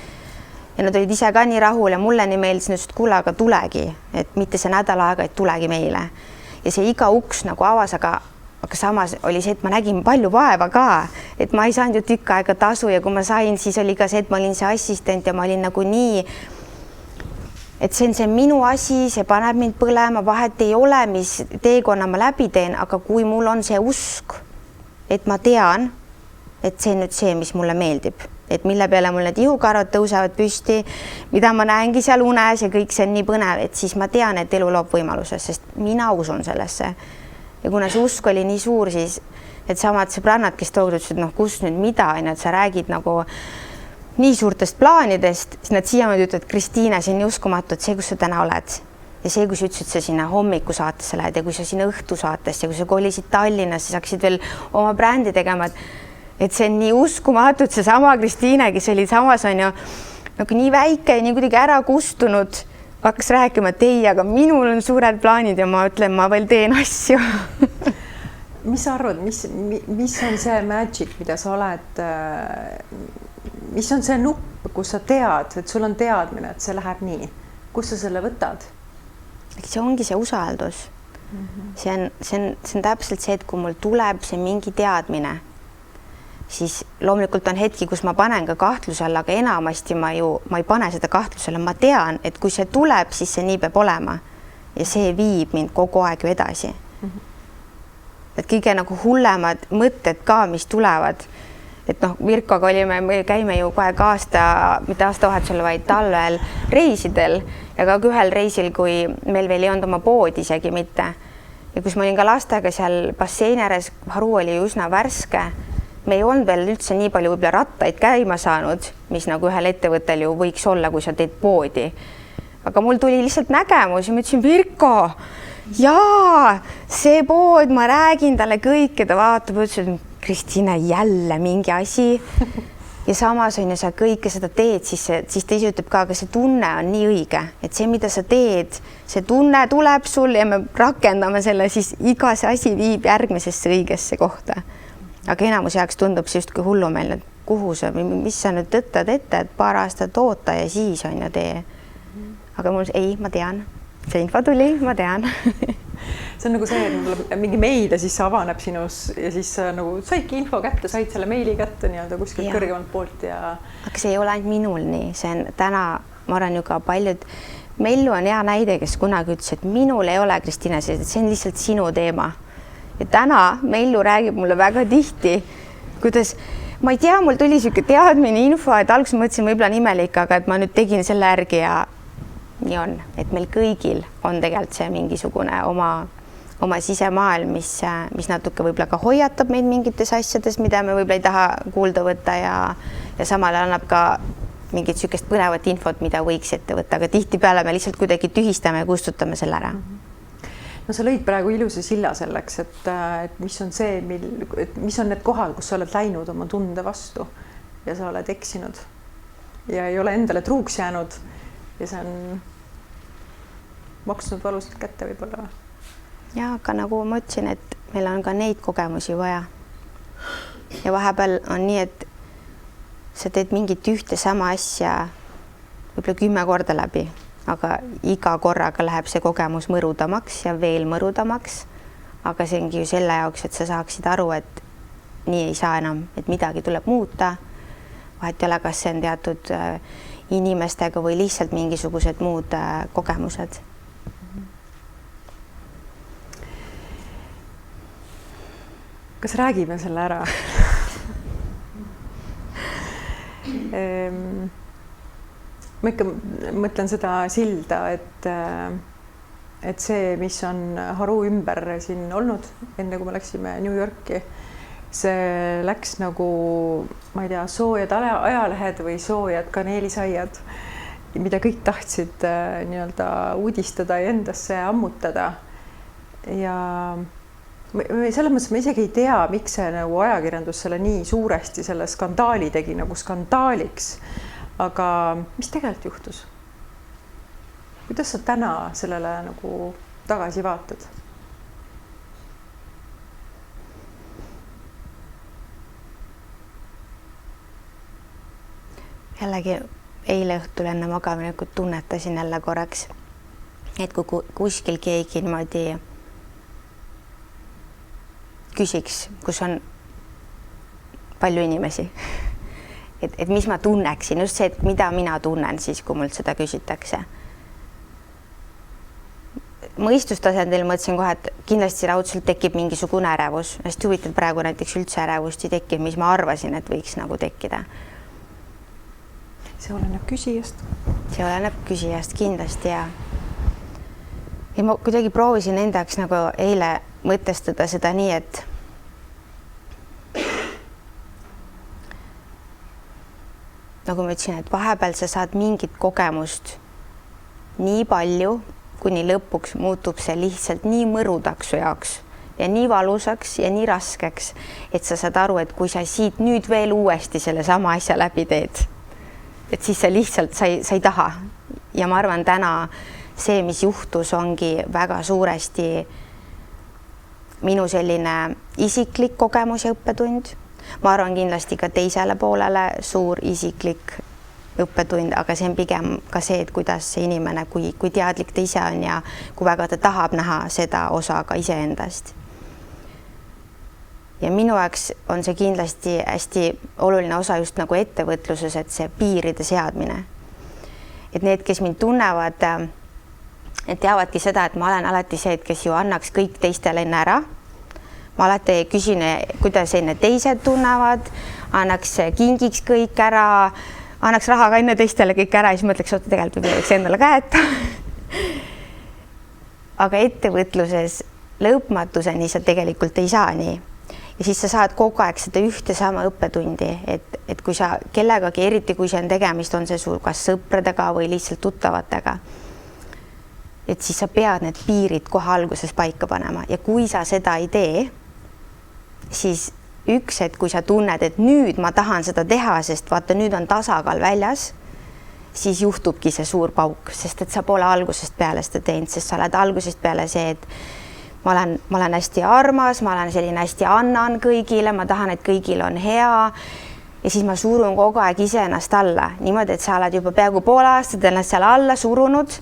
Ja nad olid ise ka nii rahul ja mulle nii meeldis, et kuule, aga tulegi, et mitte see nädal aega, et tulegi meile. Ja see iga uks nagu avas, aga samas oli see, et ma nägin palju vaeva ka, et ma ei saanud ju tükk aega tasu ja kui ma sain, siis oli ka see, et ma olin see assistent ja ma olin nagu nii, et see on see minu asi, see paneb mind põlema, vahet ei ole, mis teekonna ma läbi teen, aga kui mul on see usk, et ma tean, et see on nüüd see, mis mulle meeldib, et mille peale mul need ihukarvad tõusevad püsti, mida ma näengi seal unes ja kõik see on nii põnev, et siis ma tean, et elu loob võimaluses, sest mina usun sellesse. Ja kuna see usk oli nii suur, siis et samad sõbrannad, kes toodud ütlesid, noh, kus nüüd mida, et sa räägid nagu nii suurtest plaanidest, siis nad siiamaani ütlevad, Kristiina, see on nii uskumatu, et see, kus sa täna oled ja see, kui sa ütlesid, sa sinna hommikusaatesse lähed ja kui sa sinna õhtusaatesse ja kui sa kolisid Tallinnas, siis hakkasid veel oma brändi tegema, et see on nii uskumatud, see sama Kristiina, kes oli samas on ju nagu nii väike ja nii kuidagi ära kustunud, hakkas rääkima, et ei, aga minul on suured plaanid ja ma ütlen, ma veel teen asju. Mis sa arvad, mis on see magic, mida sa oled, mis on see nupp, kus sa tead, et sul on teadmine, et see läheb nii, kus sa selle võtad? See ongi see usaldus. See on täpselt see, et kui mul tuleb see mingi teadmine, siis loomulikult on hetki, kus ma panen ka kahtlusele, aga enamasti ma ei pane seda kahtlusele, ma tean, et kui see tuleb, siis see nii peab olema ja see viib mind kogu aeg ju edasi. Et kõige nagu hullemad mõtted ka, mis tulevad, et noh, Virkoga me käime ju kohe mitte aastavahetusel, vaid talvel reisidel ja ka ühel reisil, kui meil veel ei olnud oma poodi isegi mitte ja kus ma olin ka lastega seal basseini ääres, haru oli ju üsna värske. Me ei olnud veel üldse nii palju võib-olla rattaid käima saanud, mis nagu ühel ettevõttel ju võiks olla, kui sa teed poodi. Aga mul tuli lihtsalt nägemus ja ma ütlesin, Virko, jaa, see pood, ma räägin talle kõik ja ta vaatab, ütles, et Kristiina jälle mingi asi. Ja samas on ju sa kõike seda teed, siis ta ise ütleb ka, aga see tunne on nii õige, et see, mida sa teed, see tunne tuleb sul ja me rakendame selle, siis iga see asi viib järgmisesse õigesse kohta. Aga enamus jääks tundub see justkui hullumeelne, et kuhu sa, mis sa nüüd tõttad ette, et paar aastat oota ja siis on ju tee. Aga mul ei, ma tean, see info tuli, ma tean. See on nagu see, et mingi meil ja siis avaneb sinus ja siis nagu saidki info kätte, said selle meili kätte nii-öelda kuskilt kõrgemalt poolt ja... Aga see ei ole ainult minul nii, see on täna, ma arvan ju ka paljud, Mellu on hea näide, kes kunagi ütles, et minul ei ole Kristiina, see on lihtsalt sinu teema. Ja täna Mellu räägib mulle väga tihti, kuidas, ma ei tea, mul tuli siuke teadmine info, et alguses mõtlesin võib-olla imelik, aga et ma nüüd tegin selle järgi ja nii on, et meil kõigil on tegelikult see mingisugune oma sisemaailm, mis natuke võib-olla ka hoiatab meid mingites asjades, mida me võib-olla ei taha kuulda võtta ja samal annab ka mingit siukest põnevat infot, mida võiks ette võtta, aga tihtipeale me lihtsalt kuidagi tühistame ja kustutame selle ära. No sa lõid praegu ilusa silla selleks, et mis on see, mis on need kohad, kus sa oled läinud oma tunde vastu ja sa oled eksinud ja ei ole endale truuks jäänud ja see on maksnud valusalt kätte võib-olla. ja aga nagu ma ütlesin, et meil on ka neid kogemusi vaja. Ja vahepeal on nii, et sa teed mingit ühte sama asja võib-olla 10 korda läbi, aga iga korraga läheb see kogemus mõrudamaks ja veel mõrudamaks. Aga see ongi ju selle jaoks, et sa saaksid aru, et nii ei saa enam, et midagi tuleb muuta. Vahet ei ole, kas see on teatud inimestega või lihtsalt mingisugused muud kogemused. Kas räägime selle ära? Ma ikka mõtlen seda silda, et see, mis on Haru ümber siin olnud, enne kui me läksime New Yorki, see läks nagu, ma ei tea, soojad ajalehed või soojad kaneelisaiad, mida kõik tahtsid nii-öelda uudistada ja endasse ammutada. Ja selles mõttes ma isegi ei tea, miks see nagu ajakirjandus selle nii suuresti selle skandaali tegi nagu skandaaliks. Aga mis tegelikult juhtus? Kuidas sa täna sellele nagu tagasi vaatad? Jällegi eile õhtul enne magaminekut tunnetasin jälle korraks, et kui kuskil keegi niimoodi küsiks, kus on palju inimesi, et mis ma tunneksin, just see, et mida mina tunnen siis, kui mult seda küsitakse. Mõistustasandil mõtlesin kohe, et kindlasti raudselt tekib mingisugune ärevus. Hästi huvitav, praegu näiteks üldse ärevust ei tekib, mis ma arvasin, et võiks nagu tekkida. See oleneb küsijast. See oleneb küsijast kindlasti ja ma kuidagi proovisin endaks nagu eile mõtestada seda nii, et nagu ma ütlesin, et vahepeal sa saad mingit kogemust nii palju, kuni lõpuks muutub see lihtsalt nii mõrudaks su jaoks ja nii valusaks ja nii raskeks, et sa saad aru, et kui sa siit nüüd veel uuesti selle sama asja läbi teed, et siis sa lihtsalt sa ei taha. Ja ma arvan, täna see, mis juhtus, ongi väga suuresti minu selline isiklik kogemus ja õppetund. Ma arvan kindlasti ka teisele poolele suur isiklik õppetund, aga see on pigem ka see, et kuidas see inimene, kui teadlik ta ise on ja kui väga ta tahab näha seda osa ka iseendast. Ja minu jaoks on see kindlasti hästi oluline osa just nagu ettevõtluses, et see piiride seadmine. Et need, kes mind tunnevad, et teavadki seda, et ma olen alati see, et kes ju annaks kõik teistele enne ära. Ma alati küsin, kuidas enne teised tunnevad, annaks kingiks kõik ära, annaks raha ka enne teistele kõik ära ja siis mõtleks, et tegelikult võiks endale käeta. Aga ettevõtluses lõpmatuseni sa tegelikult ei saa nii. Ja siis sa saad kogu aeg seda ühte sama õppetundi, et kui sa kellegagi, eriti kui see on tegemist, on see sul kas sõpradega või lihtsalt tuttavatega, et siis sa pead need piirid kohe alguses paika panema ja kui sa seda ei tee, siis üks, et kui sa tunned, et nüüd ma tahan seda teha, sest vaata, nüüd on tasakaal väljas, siis juhtubki see suur pauk, sest et sa pole algusest peale seda teinud, sest sa oled algusest peale see, et ma olen hästi armas, ma olen selline hästi annan kõigile, ma tahan, et kõigil on hea ja siis ma surun kogu aeg ise ennast alla. Niimoodi, et sa oled juba peaaegu pool aastat ennast seal alla surunud,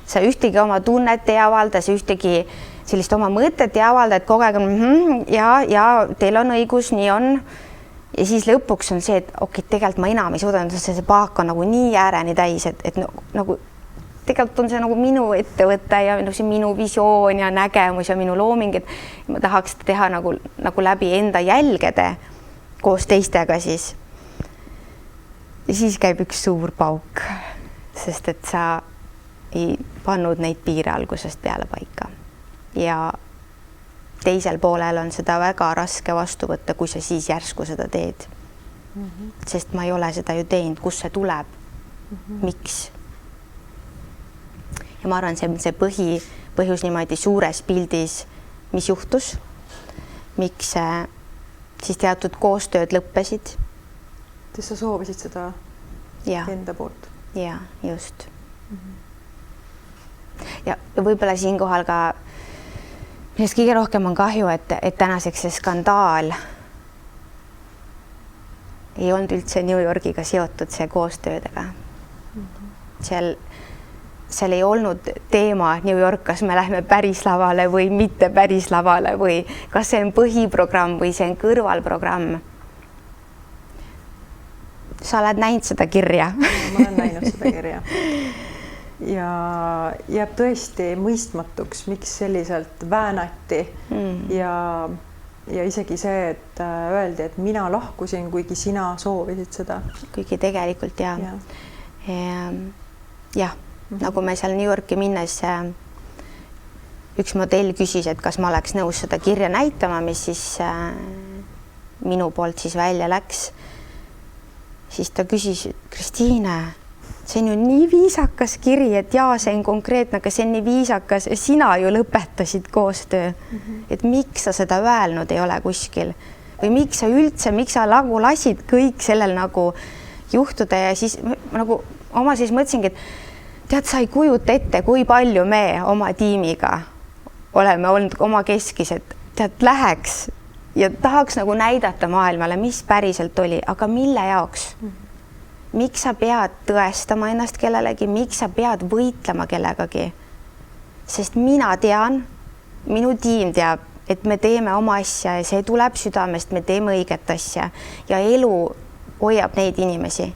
sa ühtegi oma tunnet ei avalda, sa ühtegi sellist oma mõtet ei avalda, et kogu aeg on ja teil on õigus, nii on. Ja siis lõpuks on see, et okei, tegelikult ma enam ei suuda, see paak on nagu nii ääreni täis, et nagu tegelikult on see nagu minu ettevõte ja see minu visioon ja nägemus ja minu looming, et ma tahaks seda teha nagu läbi enda jälgede koos teistega siis. Ja siis käib üks suur pauk, sest et sa ei pannud neid piire algusest peale paika. Ja teisel poolel on seda väga raske vastu võtta, kui sa siis järsku seda teed. Sest ma ei ole seda ju teinud, kus see tuleb, miks. Ja ma arvan, see põhjus niimoodi suures pildis, mis juhtus, miks siis teatud koostööd lõppesid. Sa soovisid seda enda poolt? Ja, just. Ja võib-olla siinkohal ka millest kõige rohkem on kahju, et tänaseks see skandaal ei olnud üldse New Yorgiga seotud, see koostöödega. Seal ei olnud teema New York, kas me lähme päris lavale või mitte päris lavale või kas see on põhiprogramm või see on kõrvalprogramm. Sa oled näinud seda kirja? Ma olen näinud seda kirja. Ja jääb tõesti mõistmatuks, miks selliselt väänati ja isegi see, et öeldi, et mina lahkusin, kuigi sina soovisid seda. Kuigi tegelikult jah. Nagu me seal New Yorki minnes üks modell küsis, et kas ma oleks nõus seda kirja näitama, mis siis minu poolt siis välja läks. Siis ta küsis, Kristiine, see on ju nii viisakas kiri, et jaa, see on konkreetne, aga see on nii viisakas. Sina ju lõpetasid koostöö. Et miks sa seda öelnud ei ole kuskil? Või miks sa nagu lasid kõik sellel nagu juhtuda ja siis nagu oma siis mõtlesingi, et tead, sa ei kujuta ette, kui palju me oma tiimiga oleme olnud oma keskised. Tead, läheks ja tahaks nagu näidata maailmale, mis päriselt oli, aga mille jaoks? Miks sa pead tõestama ennast kellelegi, miks sa pead võitlema kellegagi? Sest mina tean, minu tiim teab, et me teeme oma asja ja see tuleb südamest, me teeme õiget asja ja elu hoiab neid inimesi.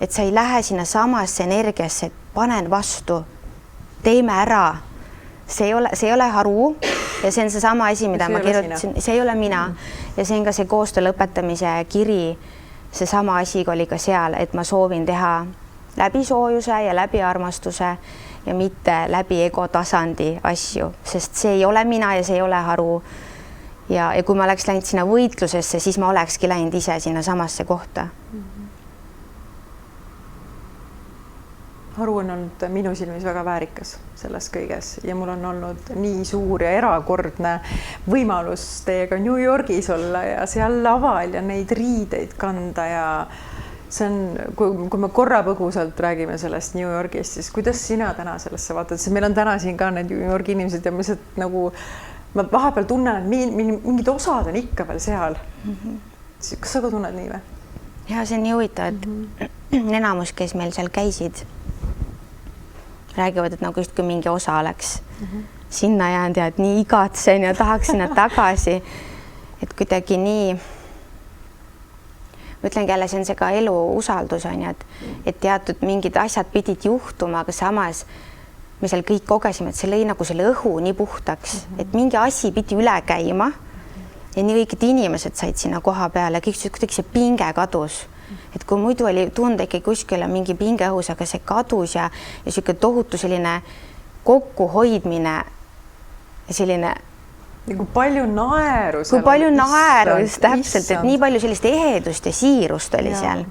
Et sa ei lähe sinna samasse energiasse, et panen vastu, teeme ära. See ei ole haru ja see on see sama asi, mida ma kirjutasin. See ei ole mina ja see on ka see koostöö lõpetamise kiri. See sama asi oli ka seal, et ma soovin teha läbi soojuse ja läbi armastuse ja mitte läbi ego tasandi asju, sest see ei ole mina ja see ei ole haru. Ja kui ma oleks läinud sinna võitlusesse, siis ma olekski läinud ise sinna samasse kohta. Haru on olnud minu silmis väga väärikas selles kõiges ja mul on olnud nii suur ja erakordne võimalus teiega New Yorgis olla ja seal laval ja neid riideid kanda ja see on, kui me korra põgusalt räägime sellest New Yorgist, siis kuidas sina täna sellesse vaatad, sest meil on täna siin ka need New Yorgi inimesed ja ma vahepeal tunnen, et mingid osad on ikka veel seal. Kas sa ka tunned nii või? Ja see on nii huvitav, et enamus, kes meil seal käisid, räägivad, et nagu just kui mingi osa oleks sinna jäänud ja et nii igatsen ja tahaks sinna tagasi, et kuidagi nii, ma ütlengi jälle, see on see ka elu usaldus on ju, et teatud mingid asjad pidid juhtuma, aga samas me seal kõik kogesime, et see lõi nagu selle õhu nii puhtaks, et mingi asi pidi üle käima ja nii õiged inimesed said sinna koha peale ja kõik kuidagi see pinge kadus. Et kui muidu oli tunda ikka kuskil mingi pinge õhus, aga see kadus ja selline tohutu selline kokkuhoidmine ja selline kui palju naeru just täpselt, et nii palju sellist ehedust ja siirust oli seal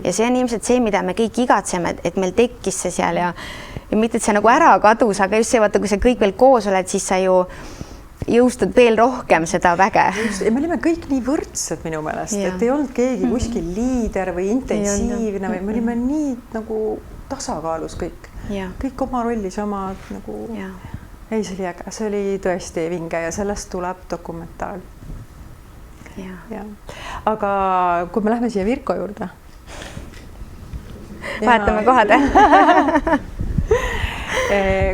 ja see on ilmselt see, mida me kõik igatseme, et meil tekkis see seal ja mitte, et see nagu ära kadus, aga just see, vaata, kui sa kõik veel koos oled, siis sa ju jõustad veel rohkem seda väge. Ja me olime kõik nii võrdsed minu meelest, et ei olnud keegi kuskil liider või intensiivne või me olime nii nagu tasakaalus kõik. Kõik oma rollis, oma nagu... Ei, see oli äge, see oli tõesti vinge ja sellest tuleb dokumentaal. Ja. Aga kui me lähme siia Virko juurde. Vahetame kohad.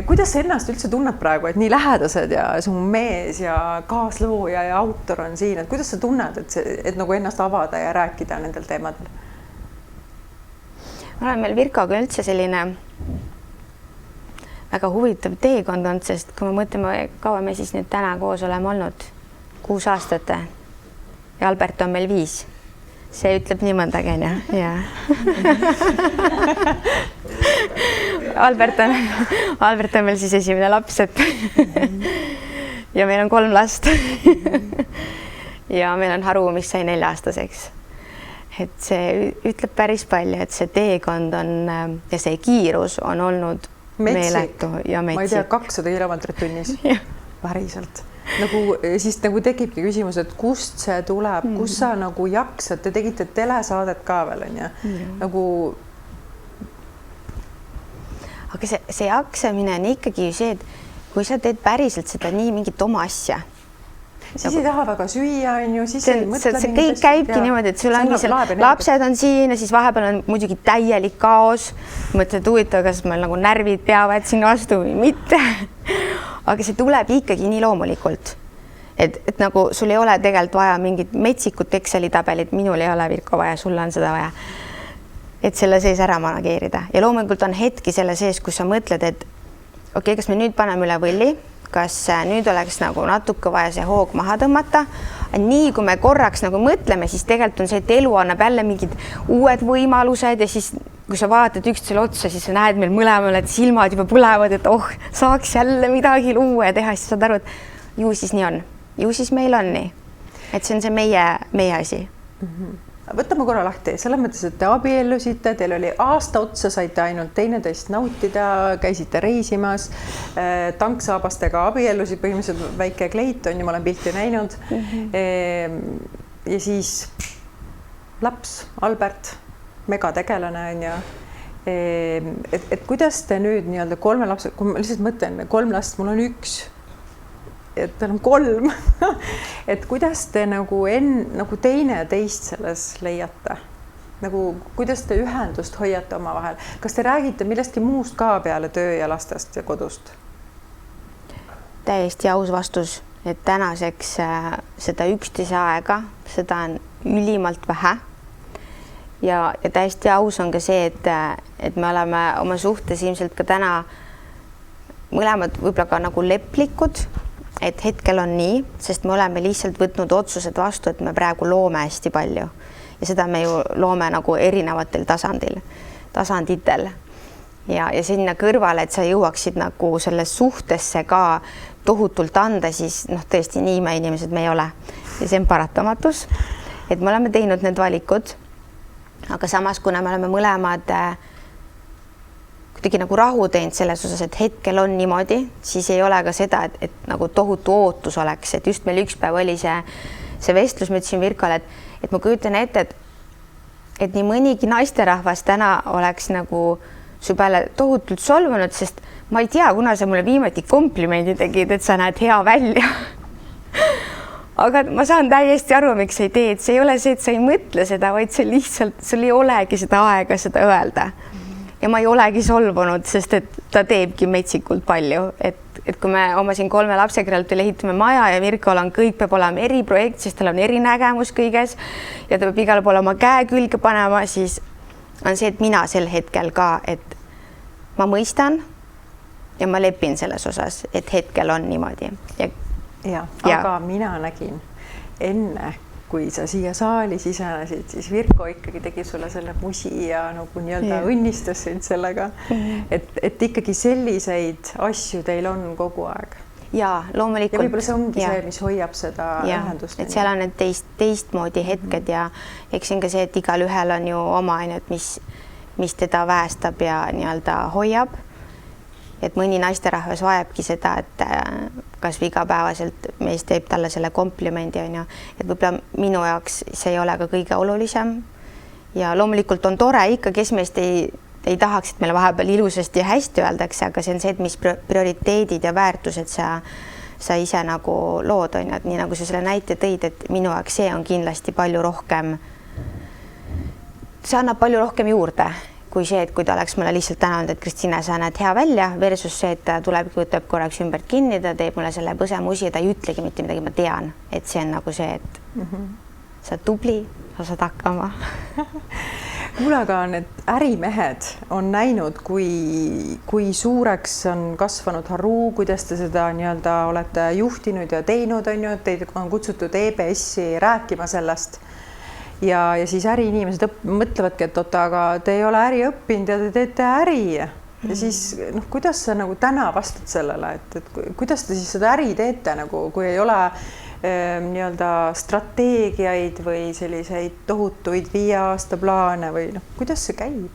Kuidas sa ennast üldse tunned praegu, et nii lähedased ja su mees ja kaaslooja ja autor on siin, et kuidas sa tunned, et nagu ennast avada ja rääkida nendel teemadel? Ma olen meil Virkoga üldse selline väga huvitav teekond on, sest kui me mõtleme, kaua me siis nüüd täna koos oleme olnud 6 aastat ja Albert on meil 5. See ütleb nii mõndagi, on ju? Ja. Albert on meil siis esimene laps, et ja meil on 3 last. Ja meil on Haru, mis sai 4-aastaseks. Et see ütleb päris palju, et see teekond on ja see kiirus on olnud meeletu ja metsik. Ma ei tea, 200 kilomeetrit tunnis. Päriselt. Siis nagu tekibki küsimus, et kust see tuleb, kus sa nagu jaksad, te tegite telesaadet ka veel, on ju? Nagu... Aga see jaksamine on ikkagi see, et kui sa teed päriselt seda nii mingit oma asja, siis ei taha väga süüa, on ju, siis ei mõtle. See kõik käibki niimoodi, et sul on lapsed on siin ja siis vahepeal on muidugi täielik kaos. Mõtled, huvitav, kas meil nagu närvid peavad siin vastu või mitte. Aga see tuleb ikkagi nii loomulikult. Et nagu sul ei ole tegelikult vaja mingit metsikut Exceli tabelit, minul ei ole, Virko, vaja, sul on seda vaja. Et selle sees ära manageerida. Ja loomulikult on hetki selle sees, kus sa mõtled, et okei, kas me nüüd paneme üle võlli, kas nüüd oleks nagu natuke vaja see hoog maha tõmmata. Nii kui me korraks nagu mõtleme, siis tegelikult on see, et elu annab jälle mingid uued võimalused ja siis kui sa vaatad üksteisele otsa, siis sa näed meil mõlemal, et silmad juba põlevad, et saaks jälle midagi luua ja teha, siis saad aru, et ju siis nii on. Ju siis meil on nii. Et see on see meie asi. Võtame korra lahti, selles mõttes, et te abiellusite, teil oli aasta otsa, saite ainult teineteist nautida, käisite reisimas, tanksaabastega abiellusid, põhimõtteliselt väike kleit on ja ma olen pilti näinud. Ja siis laps, Albert, megategelane on ja et kuidas te nüüd nii-öelda 3 lapse, kui ma lihtsalt mõtlen 3 last, mul on 1, et tal on 3, et kuidas te nagu teine teist selles leiate? Nagu, kuidas te ühendust hoiate oma vahel? Kas te räägite millestki muust ka peale töö ja lastest ja kodust? Täiesti aus vastus, et tänaseks seda üksteise aega, seda on ülimalt vähe. Ja täiesti aus on ka see, et me oleme oma suhtes ilmselt ka täna mõlemad võib-olla ka nagu leplikud, et hetkel on nii, sest me oleme lihtsalt võtnud otsused vastu, et me praegu loome hästi palju ja seda me ju loome nagu erinevatel tasanditel ja sinna kõrvale, et sa jõuaksid nagu selles suhtesse ka tohutult anda, siis tõesti nii imeinimesed me ei ole ja see on paratamatus, et me oleme teinud need valikud, aga samas, kuna me oleme mõlemad kuidagi nagu rahu teinud selles osas, et hetkel on niimoodi, siis ei ole ka seda, et nagu tohutu ootus oleks, et just meil üks päev oli see vestlus, ma ütlesin Virkole, et ma kujutan ette, et nii mõnigi naisterahvas täna oleks nagu su peale tohutult solvunud, sest ma ei tea, kuna sa mulle viimati komplimendi tegid, et sa näed hea välja. Aga ma saan täiesti aru, miks sa ei tee, et see ei ole see, et sa ei mõtle seda, vaid see lihtsalt, sul ei olegi seda aega seda öelda. Ja ma ei olegi solvunud, sest et ta teebki metsikult palju, et kui me oma siin 3 lapse kõrvalt ehitame maja ja Virkol on kõik peab olema eriprojekt, siis tal on erinägemus kõiges ja ta peab igal pool oma käe külge panema, siis on see, et mina sel hetkel ka, et ma mõistan ja ma lepin selles osas, et hetkel on niimoodi. Aga mina nägin enne, kui sa siia saali sisenesid, siis Virko ikkagi tegi sulle selle musi ja nagu nii-öelda õnnistas sind sellega, et ikkagi selliseid asju teil on kogu aeg. Ja loomulikult. Ja võib-olla see ongi see, mis hoiab seda ühendust. Et seal on need teistmoodi hetked ja eks see on ka see, et igal ühel on ju oma ainult, mis teda väestab ja nii-öelda hoiab. Et mõni naisterahvas vajabki seda, et kas igapäevaselt mees teeb talle selle komplimendi, on ju, et võib-olla minu jaoks see ei ole ka kõige olulisem ja loomulikult on tore ikka, kes meest ei tahaks, et meile vahepeal ilusasti ja hästi öeldakse, aga see on see, et mis prioriteedid ja väärtused sa ise nagu lood, on ju, et nii nagu sa selle näite tõid, et minu jaoks see on kindlasti palju rohkem, see annab palju rohkem juurde kui see, et kui ta oleks mulle lihtsalt täna olnud, et Kristina, sa näed hea välja versus see, et ta tuleb, võtab korraks ümbert kinni, ta teeb mulle selle põsemusi ja ta ei ütlegi mitte midagi, ma tean, et see on nagu see, et sa tubli, sa saad hakkama. Kuule, aga need ärimehed on näinud, kui suureks on kasvanud Haru, kuidas te seda nii-öelda olete juhtinud ja teinud, on ju, et teid on kutsutud EBS-i rääkima sellest. Ja siis äriinimesed mõtlevadki, et aga te ei ole äri õppinud ja te teete äri. Ja siis, kuidas sa nagu täna vastad sellele, et kuidas te siis seda äri teete, nagu, kui ei ole nii-öelda strateegiaid või selliseid tohutuid 5 aasta plaane või kuidas see käib?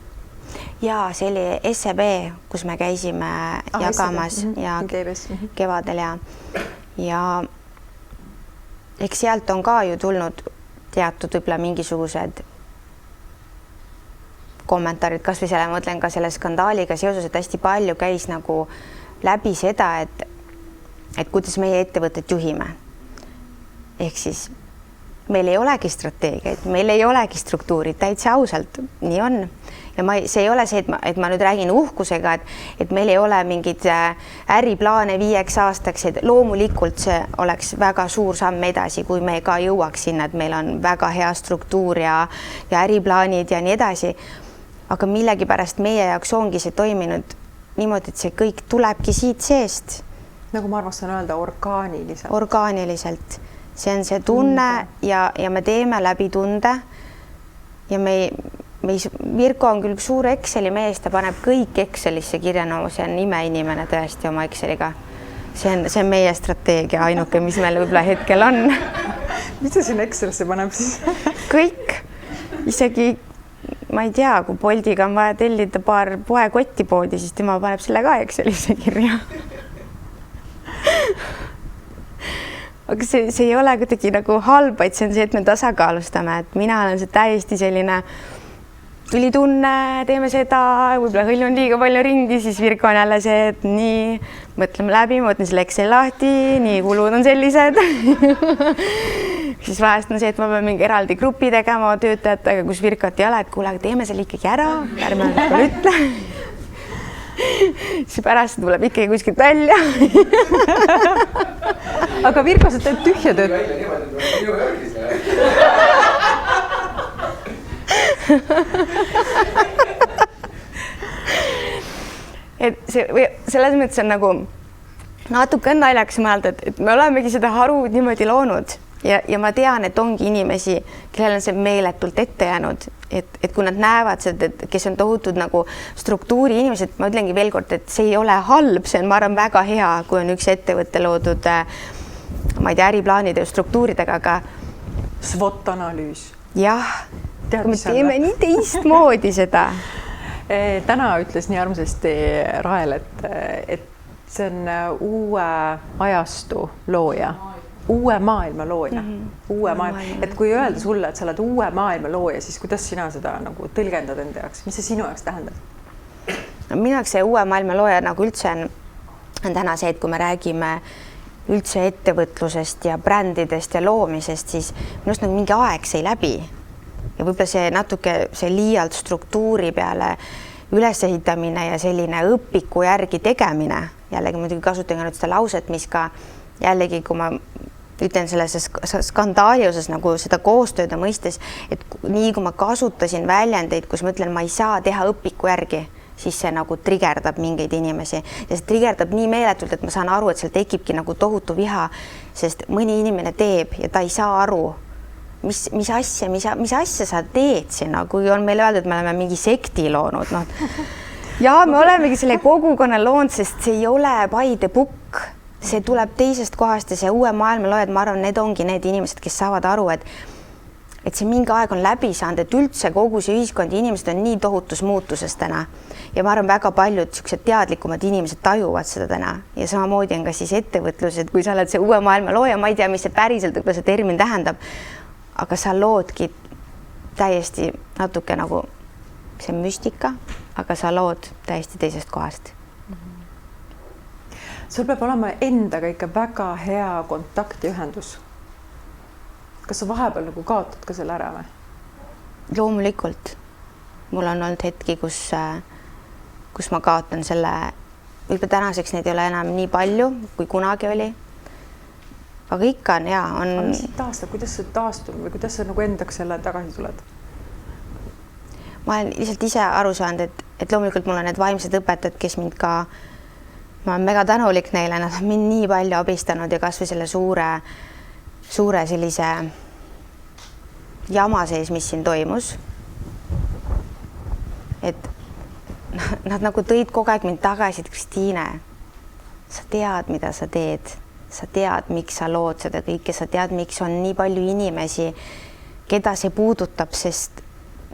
Ja see oli SEB, kus me käisime jagamas ja kevadel ja eks sealt on ka ju tulnud teatud võib-olla mingisugused kommentaarid, kas või selle, ma mõtlen ka selle skandaaliga seoses, et hästi palju käis nagu läbi seda, et kuidas meie ettevõtet juhime. Ehk siis meil ei olegi strateegiaid, meil ei olegi struktuuri, täitsa ausalt, nii on. Ja see ei ole see, et ma nüüd räägin uhkusega, et meil ei ole mingid äriplaane 5 aastaks, et loomulikult see oleks väga suur samm edasi, kui me ka jõuaks sinna, et meil on väga hea struktuur ja äriplaanid ja nii edasi. Aga millegipärast meie jaoks ongi see toiminud niimoodi, et see kõik tulebki siit seest. Nagu ma arvastan öelda, orgaaniliselt. Orgaaniliselt. See on see tunne ja me teeme läbi tunde ja Virko on küll suur Exceli mees, ta paneb kõik Excelisse kirja, no see on imeinimene tõesti oma Exceliga. See on meie strateegia ainuke, mis meil võib-olla hetkel on. Mis ta sinna Excelisse paneb siis? Kõik, isegi ma ei tea, kui Boltiga on vaja tellida paar poekotti poodi, siis tema paneb selle ka Excelisse kirja. Aga see ei ole kuidagi nagu halb, vaid see on see, et me tasakaalustame, et mina olen see täiesti selline tülitunne, teeme seda, võib-olla hõljun liiga palju ringi, siis Virko on jälle see, et nii, mõtleme läbi, ma võtan selle Excel lahti, nii kulud on sellised. Siis vahest on see, et ma pean mingi eraldi grupi tegema töötajatega, kus Virkot ei ole, et kuule, teeme selle ikkagi ära, ärme ütle. Siis pärast tuleb ikkagi kuskilt välja. Aga Virko, sa teed tühja tööd. Et selles mõttes on nagu natuke naljakas mõelda, et me olemegi seda haru niimoodi loonud ja ma tean, et ongi inimesi, kellel on see meeletult ette jäänud, et kui nad näevad seda, et kes on tohutud nagu struktuuri inimesed, ma ütlengi veel kord, et see ei ole halb, see on, ma arvan, väga hea, kui on üks ettevõtte loodud, ma ei tea, äriplaanide ja struktuuridega, aga SWOT-analüüs. Jah, kui me teeme nii teistmoodi seda. Täna ütles nii armsasti Rael, et see on uue ajastu looja. Uue maailma looja, uue maailma. Et kui öelda sulle, et sa oled uue maailma looja, siis kuidas sina seda nagu tõlgendad enda jaoks? Mis see sinu jaoks tähendab? Minu jaoks see uue maailma looja nagu üldse on täna see, et kui me räägime üldse ettevõtlusest ja brändidest ja loomisest, siis minust nagu mingi aeg sai läbi. Ja võib-olla see natuke see liialt struktuuri peale ülesehitamine ja selline õpiku järgi tegemine. Jällegi muidugi kasutan nüüd seda lauset, mis ka jällegi, kui ma ütlen selles skandaali osas nagu seda koostööde mõistes, et nii kui ma kasutasin väljendeid, kus ma ütlen, ma ei saa teha õpiku järgi, siis see nagu trigerdab mingeid inimesi ja see trigerdab nii meeletult, et ma saan aru, et seal tekibki nagu tohutu viha, sest mõni inimene teeb ja ta ei saa aru, mis asja sa teed sinna, kui on meile öeldud, et me oleme mingi sekti loonud. No. Ja me olemegi selle kogukonna loonud, sest see ei ole by the book. See tuleb teisest kohast ja see uue maailma loojad, ma arvan, need ongi need inimesed, kes saavad aru, et see mingi aeg on läbi saanud, et üldse kogu see ühiskond ja inimesed on nii tohutus muutuses täna. Ja ma arvan, väga paljud sellised teadlikumad inimesed tajuvad seda täna ja samamoodi on ka siis ettevõtlus, et kui sa oled see uue maailma looja, ma ei tea, mis see päriselt võib-olla see termin tähendab, aga sa loodki täiesti natuke nagu see müstika, aga sa lood täiesti teisest kohast. Sul peab olema endaga ikka väga hea kontakt ja ühendus. Kas sa vahepeal nagu kaotad ka selle ära või? Loomulikult. Mul on olnud hetki, kus ma kaotan selle, võib-olla tänaseks neid ei ole enam nii palju, kui kunagi oli. Aga ikka on hea. Aga mis siit taastab? Kuidas see taastub või kuidas sa nagu endaks selle tagasi tuled? Ma olen lihtsalt ise aru saanud, et loomulikult mul on need vaimsed õpetajad, kes mind ka ma olen mega tänulik neile, nad on mind nii palju abistanud ja kas või selle suure sellise jama sees, mis siin toimus. Et nad nagu tõid kogu aeg mind tagasi, et Kristiine, sa tead, mida sa teed. Sa tead, miks sa lood seda kõike, sa tead, miks on nii palju inimesi, keda see puudutab, sest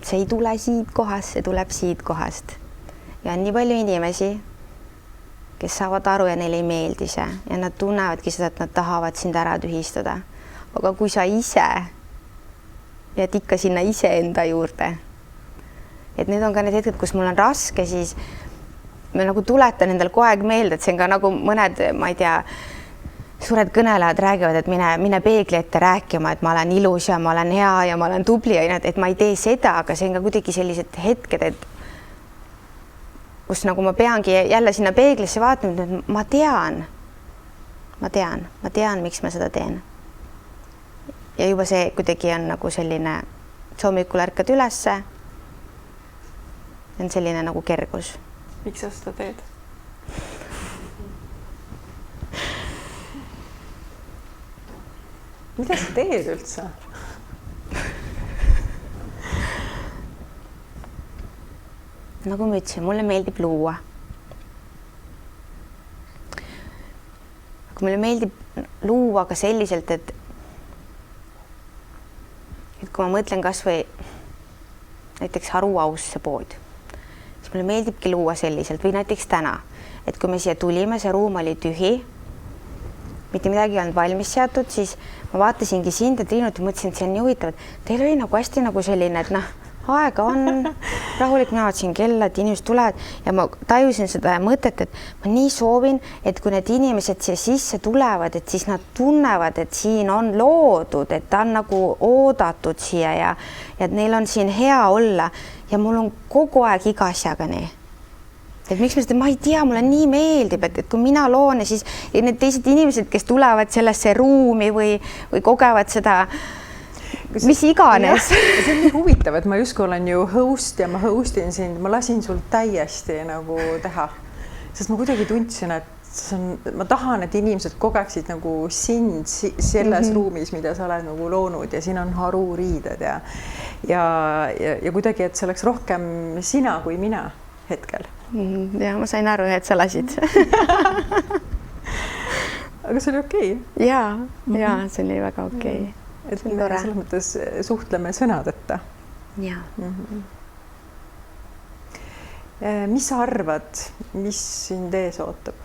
see ei tule siit kohast, see tuleb siit kohast. Ja on nii palju inimesi, kes saavad aru ja neile ei meeldi see ja nad tunnevadki seda, et nad tahavad sind ära tühistada. Aga kui sa ise jääd ikka sinna iseenda juurde, et need on ka need hetked, kus mul on raske, siis ma nagu tuletan endal kogu aeg meelde, et see on ka nagu mõned, ma ei tea, suured kõnelejad räägivad, et mine peegli ette rääkima, et ma olen ilus ja ma olen hea ja ma olen tubli ja et ma ei tee seda, aga see on ka kuidagi sellised hetked, et kus nagu ma peangi jälle sinna peeglisse vaatama, et ma tean, miks ma seda teen. Ja juba see kuidagi on nagu selline, hommikul ärkad ülesse, on selline nagu kergus. Miks sa seda teed? Mida sa teed üldse? Nagu ma ütlesin, mulle meeldib luua. Aga mulle meeldib luua ka selliselt, et kui ma mõtlen kas või näiteks Haruausse pood, siis mulle meeldibki luua selliselt või näiteks täna, et kui me siia tulime, see ruum oli tühi, mitte midagi ei olnud valmis seatud, siis ma vaatasingi sind ja Triinut ja mõtlesin, et see on nii huvitav, et teil oli nagu hästi nagu selline, et aega on rahulik, ma vaatasin kella, et inimesed tulevad ja ma tajusin seda mõtet, et ma nii soovin, et kui need inimesed siia sisse tulevad, et siis nad tunnevad, et siin on loodud, et ta on nagu oodatud siia ja et neil on siin hea olla ja mul on kogu aeg iga asjaga nii. Et miks ma ei tea, mulle nii meeldib, et kui mina loon ja siis need teised inimesed, kes tulevad sellesse ruumi või kogevad seda, mis iganes. See on nii huvitav, et ma justkui olen ju host ja ma hostin sind, ma lasin sul täiesti nagu teha, sest ma kuidagi tundsin, et ma tahan, et inimesed kogeksid nagu sind selles ruumis, mida sa oled nagu loonud ja siin on haruriided ja kuidagi, et see oleks rohkem sina kui mina hetkel. Ja ma sain aru, et sa lasid. Aga see oli okei. Ja, see oli väga okei. Et me selles mõttes suhtleme sõnadeta. Ja. Mis sa arvad, mis sind ees ootab?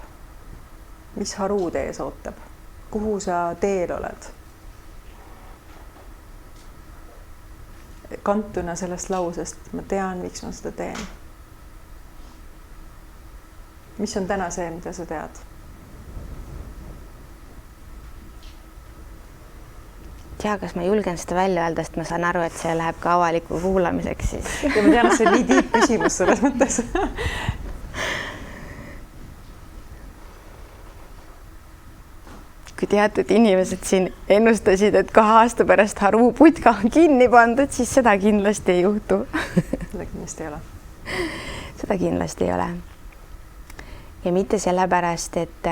Mis Harud ees ootab? Kuhu sa teel oled? Kantuna sellest lausest, ma tean, miks ma seda teen. Mis on täna see, mida sa tead? Tea, kas ma julgen seda välja öelda, sest ma saan aru, et see läheb ka avaliku kuulamiseks siis. Ja ma tean, et see on nii tiip küsimus selles mõttes. Kui teatud inimesed siin ennustasid, et 2 aasta pärast Haru putka on kinni pandud, siis seda kindlasti ei juhtu. Seda kindlasti ei ole. Seda kindlasti ei ole. Ja mitte sellepärast, et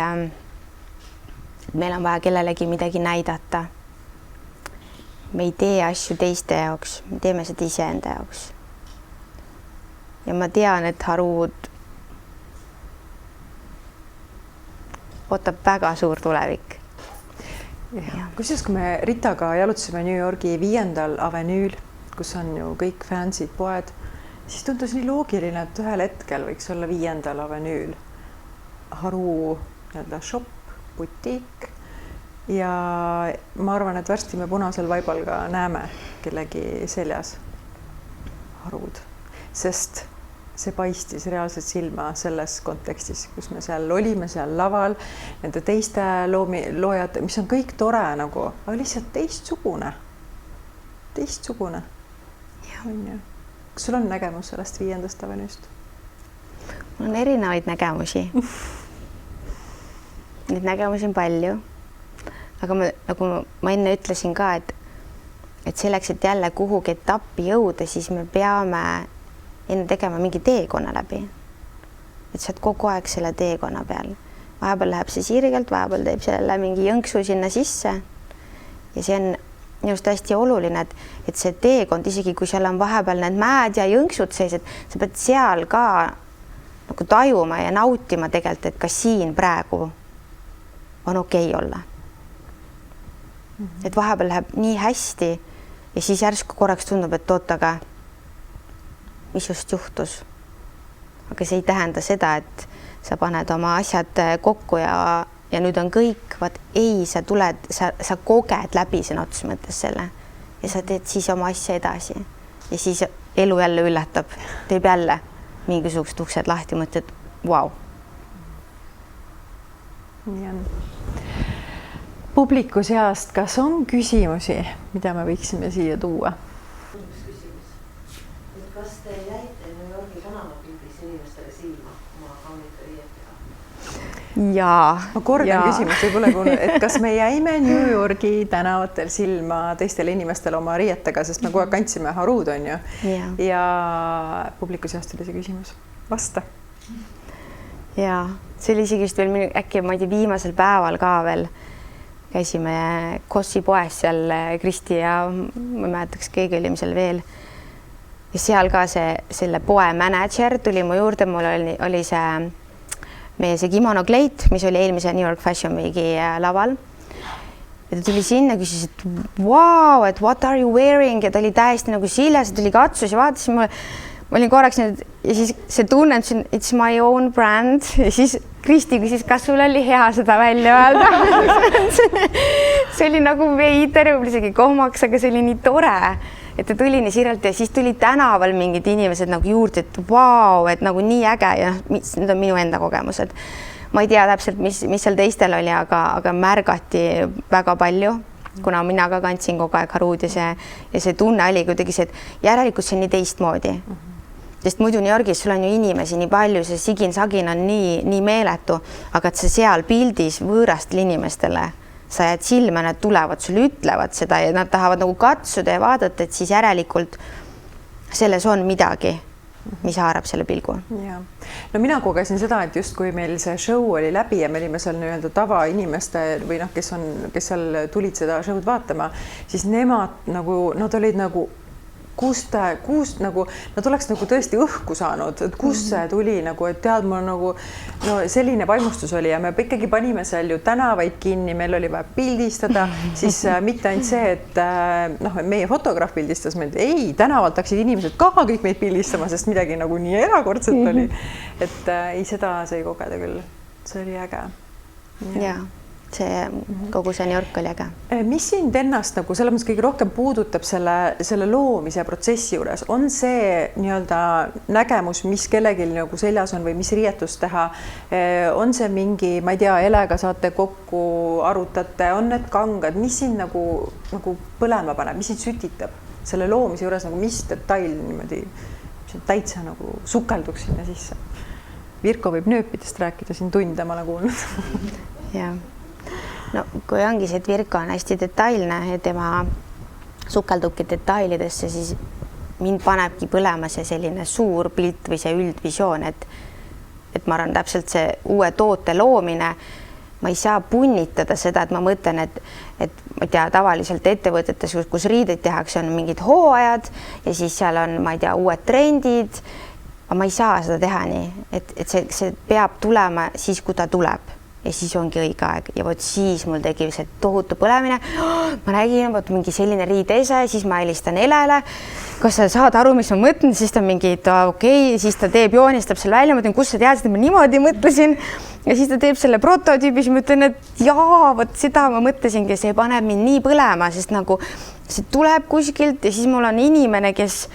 meil on vaja kellelegi midagi näidata. Me ei tee asju teiste jaoks, me teeme seda iseenda jaoks. Ja ma tean, et Harud ootab väga suur tulevik. Kusjuures, kui me Ritaga jalutasime New Yorgi 5. avenüül, kus on ju kõik fansid poed, siis tundus nii loogiline, et ühel hetkel võiks olla 5. avenüül Haru shop, butiik ja ma arvan, et varsti me punasel vaibal ka näeme kellegi seljas Harud, sest see paistis reaalselt silma selles kontekstis, kus me seal olime, seal laval, nende teiste loojad, mis on kõik tore nagu, aga lihtsalt teistsugune. Kas sul on nägemus sellest 5. avenüüst? Mul on erinevaid nägemusi. Neid nägemusi on palju, aga nagu ma enne ütlesin ka, et selleks, et jälle kuhugi etappi jõuda, siis me peame enne tegema mingi teekonna läbi. Et sa oled kogu aeg selle teekonna peal. Vahepeal läheb see sirgelt, vahepeal teeb selle mingi jõnksu sinna sisse ja see on just hästi oluline, et see teekond, isegi kui seal on vahepeal need mäed ja jõnksud sees, et sa pead seal ka nagu tajuma ja nautima tegelikult, et ka siin praegu on okei olla. Et vahepeal läheb nii hästi ja siis järsku korraks tundub, et aga mis just juhtus. Aga see ei tähenda seda, et sa paned oma asjad kokku ja nüüd on kõik, ei, sa tuled, sa koged läbi sõna otseses mõttes selle ja sa teed siis oma asja edasi ja siis elu jälle üllatab, teeb jälle mingisugused uksed lahti, mõtled, vau. Nii on. publiku seast, kas on küsimusi, mida me võiksime siia tuua? Kas te jäite New Yorgi tänavapildis inimestele silma oma kaunite riietega? Jaa. Ma kordan küsimust, et kas me jäime New Yorgi tänavatel silma teistele inimestele oma riietega, sest me kogu aeg kandsime Harud, on ju. Ja publiku seast oli see küsimus. Vasta. Jaa, see oli isegi just veel äkki, ma ei tea, viimasel päeval ka veel käisime Kossi poes seal Kristi ja ma mäletaks, keegi oli seal veel. Ja seal ka selle poe manager tuli mu juurde, mul oli meie see kimono kleit, mis oli eelmise New York Fashion Weeki laval. Ja ta tuli sinna, küsis, et wow, et what are you wearing? Ja ta oli täiesti nagu siljas, tuli katsus ja vaatasin mulle. Ma olin korraks nüüd ja siis see tunne, it's my own brand ja siis Kristi küsis, kas sul oli hea seda välja öelda. See oli nagu veider, isegi kohmaks, aga see oli nii tore, et ta tuli nii siralt ja siis tuli tänaval mingid inimesed nagu juurde, et wow, et nagu nii äge ja need on minu enda kogemused. Ma ei tea täpselt, mis seal teistel oli, aga märgati väga palju, kuna mina ka kandsin kogu aeg Harud ja see tunne oli kuidagi see, et järelikult see on nii teistmoodi. Sest muidu New Yorgis sul on ju inimesi nii palju, see sigin-sagin on nii meeletu, aga et sa seal pildis võõrastel inimestele, sa jääd silma, nad tulevad, sul ütlevad seda ja nad tahavad nagu katsuda ja vaadata, et siis järelikult selles on midagi, mis haarab selle pilgu. Ja. No mina kogesin seda, et just kui meil see show oli läbi ja me olime seal nii-öelda tavainimeste või kes seal tulid seda show'd vaatama, siis nemad nagu, nad olid nagu kust nagu, nad oleks nagu tõesti õhku saanud, et kust see tuli nagu, et tead, mul nagu no selline vaimustus oli ja me ikkagi panime seal ju tänavaid kinni, meil oli vaja pildistada, siis mitte ainult see, et meie fotograaf pildistas meid, ei, tänavalt hakkasid inimesed ka kõik meid pildistama, sest midagi nagu nii erakordselt oli, et ei, seda sai kogeda küll, see oli äge. Jaa. See kogu see New York oli äge. Mis sind ennast nagu selles mõttes kõige rohkem puudutab selle loomise protsessi juures? On see nii-öelda nägemus, mis kellelgi nagu seljas on või mis riietust teha? On see mingi, ma ei tea, elega saate kokku, arutate, on need kangad? Mis sind nagu põlema paneb? Mis sind sütitab selle loomise juures? Nagu mis detail niimoodi täitsa nagu sukelduks sinna sisse? Virko võib nööpidest rääkida siin tunde, ma olen kuulnud. Jah. No kui ongi see, et Virko on hästi detailne ja tema sukeldubki detailidesse, siis mind panebki põlema see selline suur pilt või see üldvisioon, et ma arvan täpselt see uue toote loomine, ma ei saa punnitada seda, et ma mõtlen, et ma ei tea, tavaliselt ettevõtetes, kus riideid tehakse, on mingid hooajad ja siis seal on, ma ei tea, uued trendid, aga ma ei saa seda teha nii, et see peab tulema siis, kui ta tuleb. Ja siis ongi õige aeg ja võt siis mul tegi see tohutu põlemine. Ma nägin, võt mingi selline riidese, siis ma helistan Elele. Kas sa saad aru, mis ma mõtlen? Siis ta mingi, okei, siis ta teeb, joonistab selle välja. Ma ütlen, kus sa teadsid, et ma niimoodi mõtlesin. Ja siis ta teeb selle prototüübi, siis ma ütlen, et jaa, võt seda ma mõtlesingi, see paneb mind nii põlema, sest nagu see tuleb kuskilt ja siis mul on inimene, kes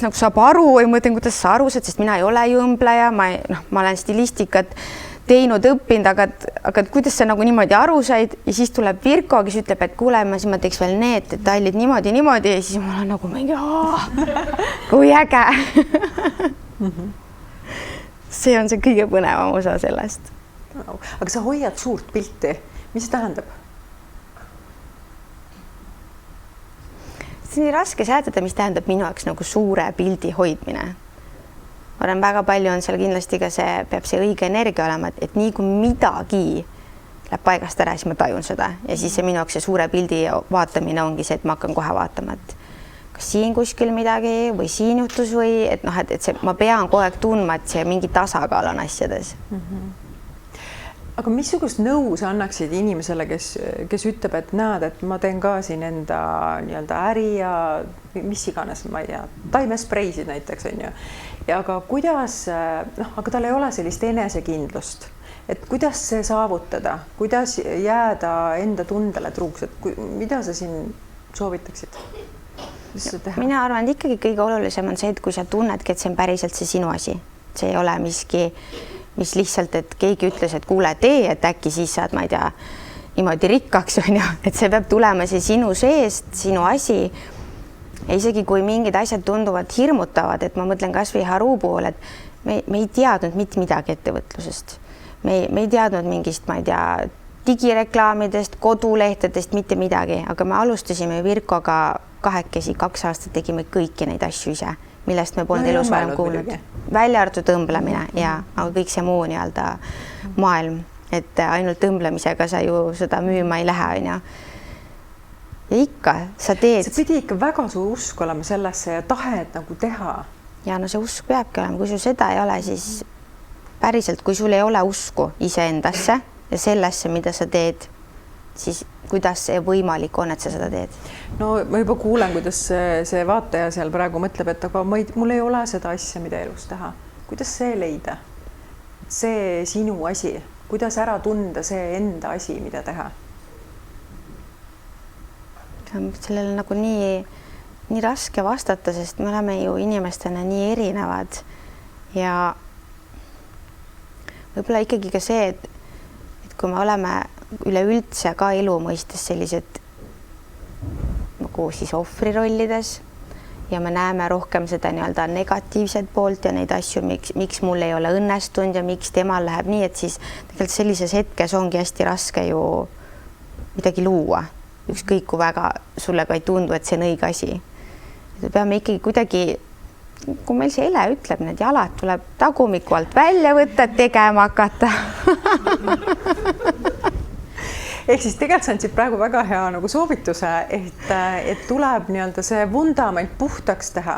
nagu saab aru või mõtlen, kuidas sa aru saad, sest mina ei ole jõmbleja, ma olen stilistikat teinud, õppinud, aga kuidas sa nagu niimoodi aru said ja siis tuleb Virko, kes ütleb, et kuule, ma teeks veel need detailid niimoodi ja siis mul on nagu mingi kui äge. See on see kõige põnevam osa sellest. Aga sa hoiad suurt pilti. Mis see tähendab? See on nii raske säätada, mis tähendab minu jaoks nagu suure pildi hoidmine. Ma arvan, väga palju on seal kindlasti ka peab see õige energia olema, et nii kui midagi läheb paigast ära, siis ma tajun seda ja siis see minu jaoks see suure pildi vaatamine ongi see, et ma hakkan kohe vaatama, et kas siin kuskil midagi või siin juhtus või et see, ma pean kogu aeg tundma, et see mingi tasakaal on asjades. Aga missugust nõu sa annaksid inimesele, kes ütleb, et näed, et ma teen ka siin enda nii-öelda äri ja mis iganes, ma ei tea, taimespreisid näiteks on ju. Ja aga kuidas, aga tal ei ole sellist enesekindlust, et kuidas see saavutada, kuidas jääda enda tundele truuks, et mida sa siin soovitaksid? Mina arvan, et ikkagi kõige olulisem on see, et kui sa tunnedki, et see on päriselt see sinu asi, see ei ole miski, mis lihtsalt, et keegi ütles, et kuule, tee, et äkki siis saad, ma ei tea, niimoodi rikkaks, on ju, et see peab tulema see sinu seest, sinu asi. Ja isegi kui mingid asjad tunduvad hirmutavad, et ma mõtlen kas või Haru puhul, et me ei teadnud mitte midagi ettevõtlusest. Me ei teadnud mingist, ma ei tea, digireklaamidest, kodulehtedest, mitte midagi, aga me alustasime Virkoga 2 aastat tegime kõiki neid asju ise, millest me polnud elus varem kuulnud. Välja arvatud tõmblemine ja aga kõik see muu nii-öelda maailm, et ainult tõmblemisega sa ju seda müüma ei lähe, on ju. Ja ikka sa teed. See pidi ikka väga suur usk olema sellesse ja tahet nagu teha. Ja no see usk peabki olema, kui sul seda ei ole, siis päriselt, kui sul ei ole usku iseendasse ja sellesse, mida sa teed, siis kuidas see võimalik on, et sa seda teed? No ma juba kuulen, kuidas see vaataja seal praegu mõtleb, et aga mul ei ole seda asja, mida elus teha. Kuidas see leida? See sinu asi, kuidas ära tunda see enda asi, mida teha? Sellele nagu nii raske vastata, sest me oleme ju inimestena nii erinevad ja võib-olla ikkagi ka see, et kui me oleme üleüldse ka elu mõistes sellised nagu siis ohvrirollides ja me näeme rohkem seda nii-öelda negatiivset poolt ja neid asju, miks mul ei ole õnnestunud ja miks temal läheb nii, et siis tegelikult sellises hetkes ongi hästi raske ju midagi luua. Ükskõik kui väga sulle ka ei tundu, et see on õige asi. Me peame ikkagi kuidagi, kui meil see ele ütleb, need jalad tuleb tagumiku alt välja võtta, tegema hakata. Ehk siis tegelikult sa andsid praegu väga hea nagu soovituse, et tuleb nii-öelda see vundament puhtaks teha,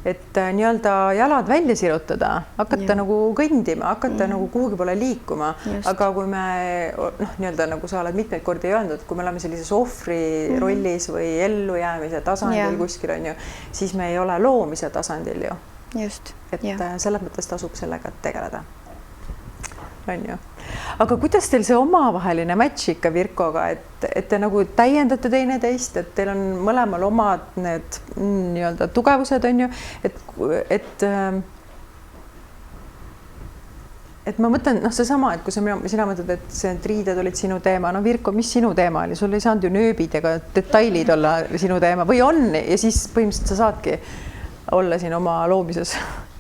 et nii-öelda jalad välja sirutada, hakata nagu kõndima, hakata nagu kuhugi poole liikuma. Aga kui me nii-öelda nagu sa oled mitmeid kordi öelnud, kui me oleme sellises ohvri rollis või ellujäämise tasandil kuskil on ju, siis me ei ole loomise tasandil ju. Just. Et selles mõttes tasub sellega tegeleda. On ju. Aga kuidas teil see omavaheline match ikka Virkoga, et te nagu täiendate teineteist, et teil on mõlemal omad need nii-öelda tugevused on ju, et ma mõtlen, seesama, et kui sina mõtled, et see riided olid sinu teema, no Virko, mis sinu teema oli? Sul ei saanud ju nööbid ega detailid olla sinu teema või on ja siis põhimõtteliselt sa saadki olla siin oma loomises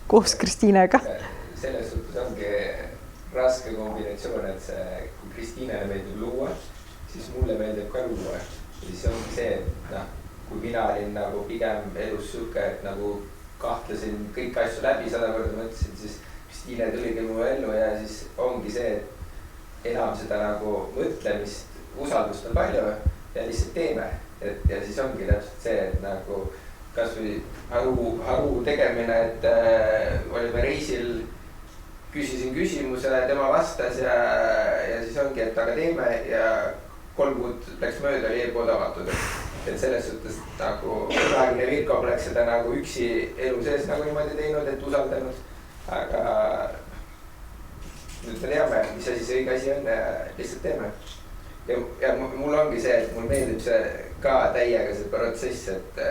koos Kristiinega. Selles suhtes ongi raske kombinatsioon, et kui Kristiinele meeldib luua, siis mulle meeldib ka luua. Ja siis ongi see, et kui mina olin nagu pigem elus suke, et nagu kahtlesin kõik asju läbi 100 korda mõtlesin, siis Kristiine tuligi mu ellu ja siis ongi see, et enam seda nagu mõtlemist, usaldust on palju ja lihtsalt teeme. Ja siis ongi täpselt see, et nagu kas või Haru tegemine, et olime reisil, küsisin küsimuse, tema vastas ja siis ongi, et aga teeme ja 3 kuud läks mööda, oli eelpood avatud. Et selles suhtes nagu praegune Virko poleks seda nagu üksi elu sees nagu niimoodi teinud, et usaldanud. Aga nüüd me teame, mis asi see õige asi on ja lihtsalt teeme. Ja mul ongi see, et mul meeldib see ka täiega see protsess, et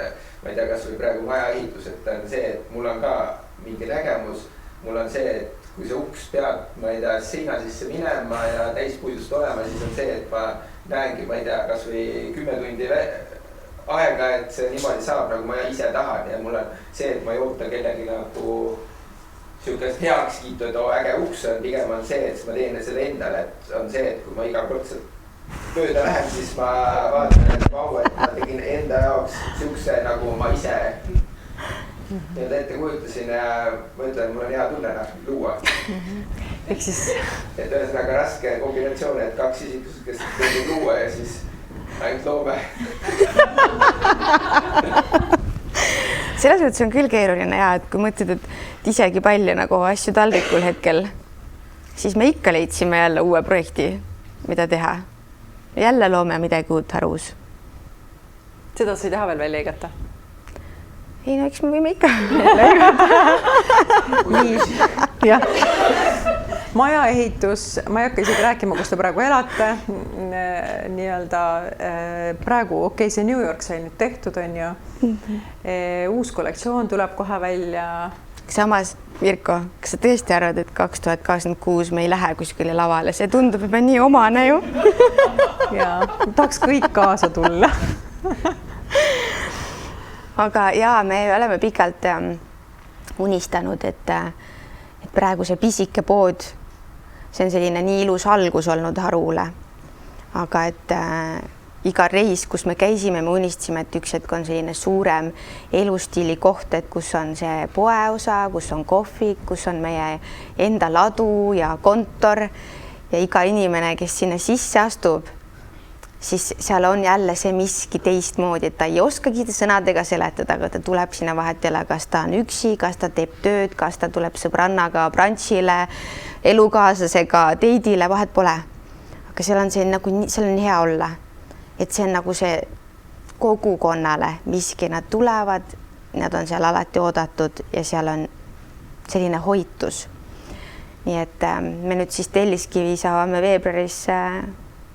ma ei tea, kas või praegu maja ehitus, et on see, et mul on ka mingi nägemus, mul on see, et kui see uks peab, ma ei tea, seina sisse minema ja täispuidust olema, siis on see, et ma näengi, ma ei tea, kas või 10 tundi aega, et see niimoodi saab, nagu ma ise tahan ja mul on see, et ma ei oota kellegi nagu siukest heakskiitu, et äge uks on, pigem on see, et ma teen selle endale, et on see, et kui ma iga kordselt mööda lähen, siis ma vaatan, et ma tegin enda jaoks siukse, nagu ma ise ette kujutasin ja ma ütlen, mul on hea tunne luua. Ehk siis... Et ühesõnaga raske kombinatsioon, et 2 isiklust, kes teeb luua ja siis ainult loome. Selles mõttes on küll keeruline ja, et kui mõtled, et isegi palju nagu asju taldrikul hetkel, siis me ikka leidsime jälle uue projekti, mida teha. Jälle loome midagi uut Harus. Seda sa ei taha veel välja igata? Ei, no eks me võime ikka. Nii, jah. Maja ehitus, ma ei hakka isegi rääkima, kus te praegu elate. Nii-öelda praegu, okei, see New York sai nüüd tehtud, on ju. Uus kollektsioon tuleb kohe välja. samas Virko, kas sa tõesti arvad, et 2026 me ei lähe kuskile lavale, see tundub juba nii omane ju. ja tahaks kõik kaasa tulla. aga ja me oleme pikalt unistanud, et praegu see pisike pood, see on selline nii ilus algus olnud Harule. aga et iga reis, kus me käisime, me unistasime, et üks hetk on selline suurem elustiili koht, et kus on see poeosa, kus on kohvik, kus on meie enda ladu ja kontor ja iga inimene, kes sinna sisse astub, siis seal on jälle see miski teistmoodi, et ta ei oskagi sõnadega seletada, aga ta tuleb sinna vahetele, kas ta on üksi, kas ta teeb tööd, kas ta tuleb sõbrannaga brunchile, elukaaslasega teidile, vahet pole. aga seal on see nagu, seal on hea olla. Et see on nagu see kogukonnale miski, nad tulevad, nad on seal alati oodatud ja seal on selline hoitus. Nii et me nüüd siis Telliskivis avame veebruaris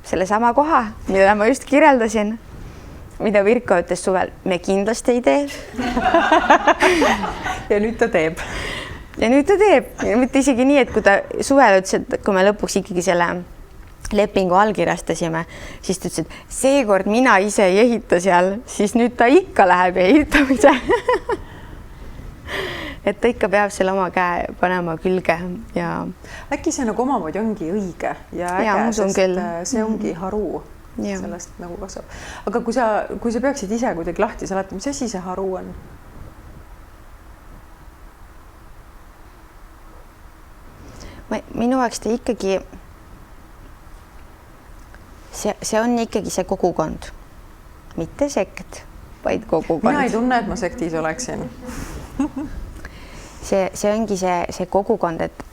selle sama koha, mida ma just kirjeldasin, mida Virko ütles suvel, me kindlasti ei tee. ja nüüd ta teeb. Ja nüüd ta teeb. Ja mitte isegi nii, et kui ta suvel ütles, et kui me lõpuks ikkagi selle lepingu allkirjastasime, siis ta ütles, et seekord mina ise ei ehita seal, siis nüüd ta ikka läheb ehitamise. et ta ikka peab selle oma käe panema külge ja äkki see nagu omamoodi ongi õige ja äge, sest see ongi haru. Sellest nagu kasvab. Aga kui sa peaksid ise kuidagi lahti seletama, mis asi see haru on? Minu jaoks ta ikkagi see on ikkagi see kogukond, mitte sekt, vaid kogukond. Mina ei tunne, et ma sektis oleksin. see ongi see kogukond, et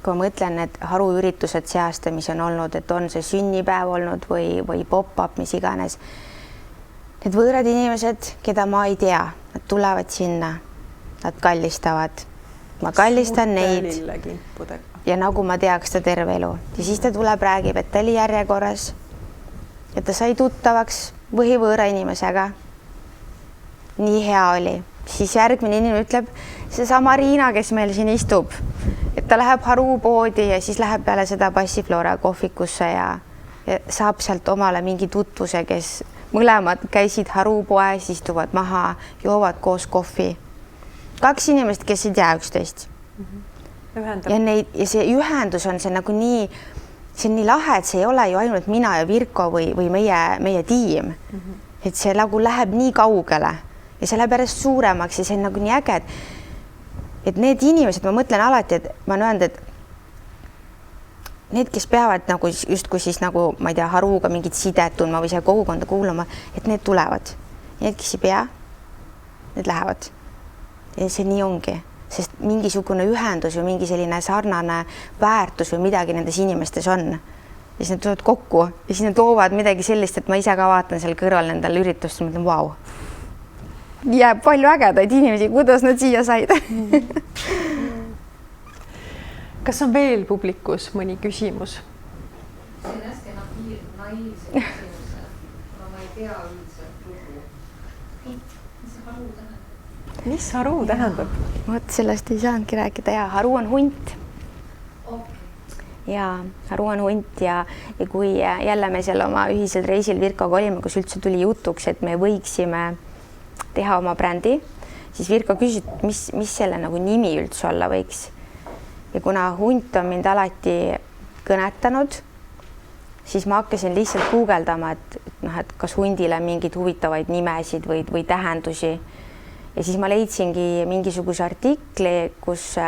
kui ma mõtlen, et haruüritused see aasta, mis on olnud, et on see sünnipäev olnud või pop-up, mis iganes. Need võõrad inimesed, keda ma ei tea, nad tulevad sinna, nad kallistavad. Ma kallistan neid. Ja nagu ma teaks ta terve elu. Ja siis ta tuleb, räägib, et ta oli järjekorras, et ta sai tuttavaks võõra inimesega. Nii hea oli. Siis järgmine inimene ütleb, see sama Riina, kes meil siin istub, et ta läheb harupoodi ja siis läheb peale seda Passiflora kohvikusse ja saab sealt omale mingi tutvuse, kes mõlemad käisid harupoes, istuvad maha, joovad koos kohvi. 2 inimest, kes ei tea üksteist. Ja see ühendus on see nagu nii, see on nii lahe, et see ei ole ju ainult mina ja Virko või meie tiim. Et see nagu läheb nii kaugele ja see läheb järjest suuremaks ja see on nagu nii äge, et need inimesed, ma mõtlen alati, et ma olen öelnud, et need, kes peavad nagu justkui siis nagu, ma ei tea, haruga mingit sidet tundma või see kogukonda kuulama, et need tulevad. Need, kes ei pea, need lähevad. Ja see nii ongi, sest mingisugune ühendus või mingi selline sarnane väärtus või midagi nendes inimestes on. Ja siis nad tulevad kokku ja siis nad loovad midagi sellist, et ma ise ka vaatan seal kõrval nendel üritust ja mõtlen, vau. Jääb palju ägedaid inimesi, kuidas nad siia said. Kas on veel publikus mõni küsimus? See on hästi naiivse küsimuse, aga ma ei tea üldiselt lugu. Mis haru tähendab? Vot sellest ei saanudki rääkida. Ja haru on hunt. Ja haru on hunt ja kui jälle me seal oma ühisel reisil Virkoga olime, kus üldse tuli jutuks, et me võiksime teha oma brändi, siis Virko küsis, mis selle nagu nimi üldse olla võiks. Ja kuna hunt on mind alati kõnetanud, siis ma hakkasin lihtsalt guugeldama, et kas hundile mingeid huvitavaid nimesid või tähendusi. Ja siis ma leidsingi mingisuguse artikli, kus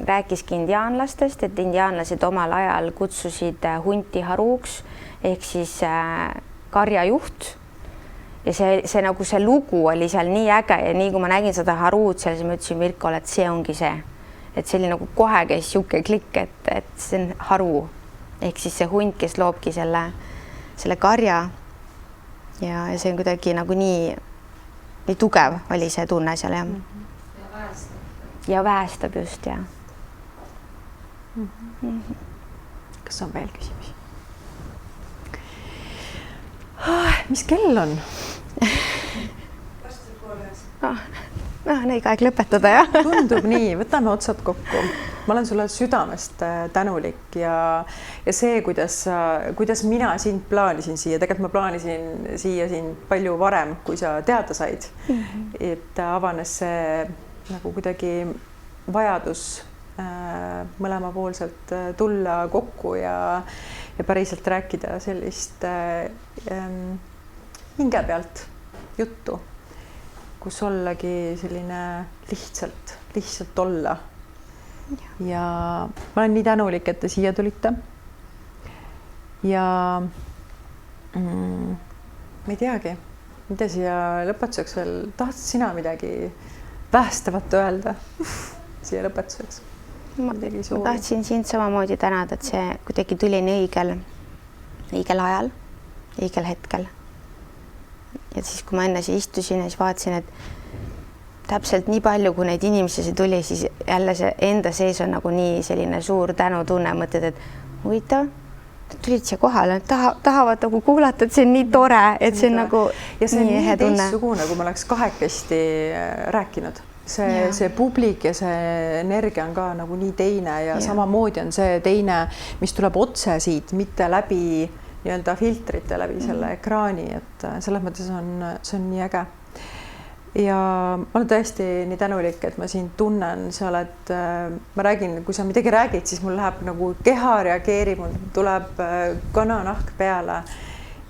rääkiski indiaanlastest, et indiaanlased omal ajal kutsusid hunti haruks ehk siis karjajuht. Ja see nagu see lugu oli seal nii äge ja nii kui ma nägin seda haruud seal, siis ma ütlesin Virkole, et see ongi see. Et see oli nagu kohe käis siuke klikk, et see on haru ehk siis see hunt, kes loobki selle karja. Ja see on kuidagi nagu nii tugev oli see tunne seal, jah. Ja väestab. Ja väestab just, jah. Kas on veel küsimusi? Mis kell on? Varsti 3:30. on õige aeg lõpetada, jah? Tundub nii, võtame otsad kokku. Ma olen sulle südamest tänulik ja see, kuidas mina sind plaanisin siia, tegelikult ma plaanisin siia siin palju varem, kui sa teada said. Et avanes see nagu kuidagi vajadus mõlemapoolselt tulla kokku ja päriselt rääkida sellist hinge pealt juttu, kus ollagi selline lihtsalt olla. Ja ma olen nii tänulik, et te siia tulite. Ja ma ei teagi, mida siia lõpetuseks veel, tahtsid sina midagi päästavat öelda siia lõpetuseks? Ma tahtsin sind samamoodi tänada, et see kuidagi tuli nii õigel ajal, õigel hetkel. Ja siis, kui ma enne siia istusin, siis vaatasin, et täpselt nii palju, kui neid inimesi tuli, siis jälle see enda sees on nagu nii selline suur tänutunne, mõtled, et huvitav, tulid siia kohale, tahavad nagu kuulata, et see on nii tore, et see on nagu ja see nii teistsugune, kui ma oleks kahekesti rääkinud. See publik ja see energia on ka nagu nii teine ja samamoodi on see teine, mis tuleb otse siit, mitte läbi nii-öelda filtrite, läbi selle ekraani, et selles mõttes see on nii äge. Ja ma olen tõesti nii tänulik, et ma sind tunnen, sa oled, ma räägin, kui sa midagi räägid, siis mul läheb nagu keha reageerib, mul tuleb kananahk peale.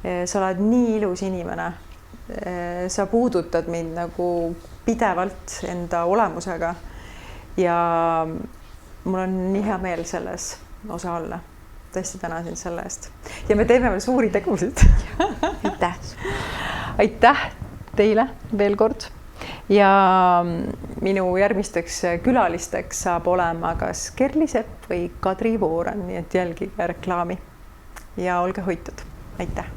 Sa oled nii ilus inimene. Sa puudutad mind nagu pidevalt enda olemusega ja mul on nii hea meel selles osa olla. Tõesti tänasin selle eest. Ja me teeme veel suuri tegusid. Aitäh. Aitäh teile veel kord. Ja minu järgmisteks külalisteks saab olema kas Kerli Sepp või Kadri Vooran, nii et jälgige reklaami ja olge hoitud. Aitäh.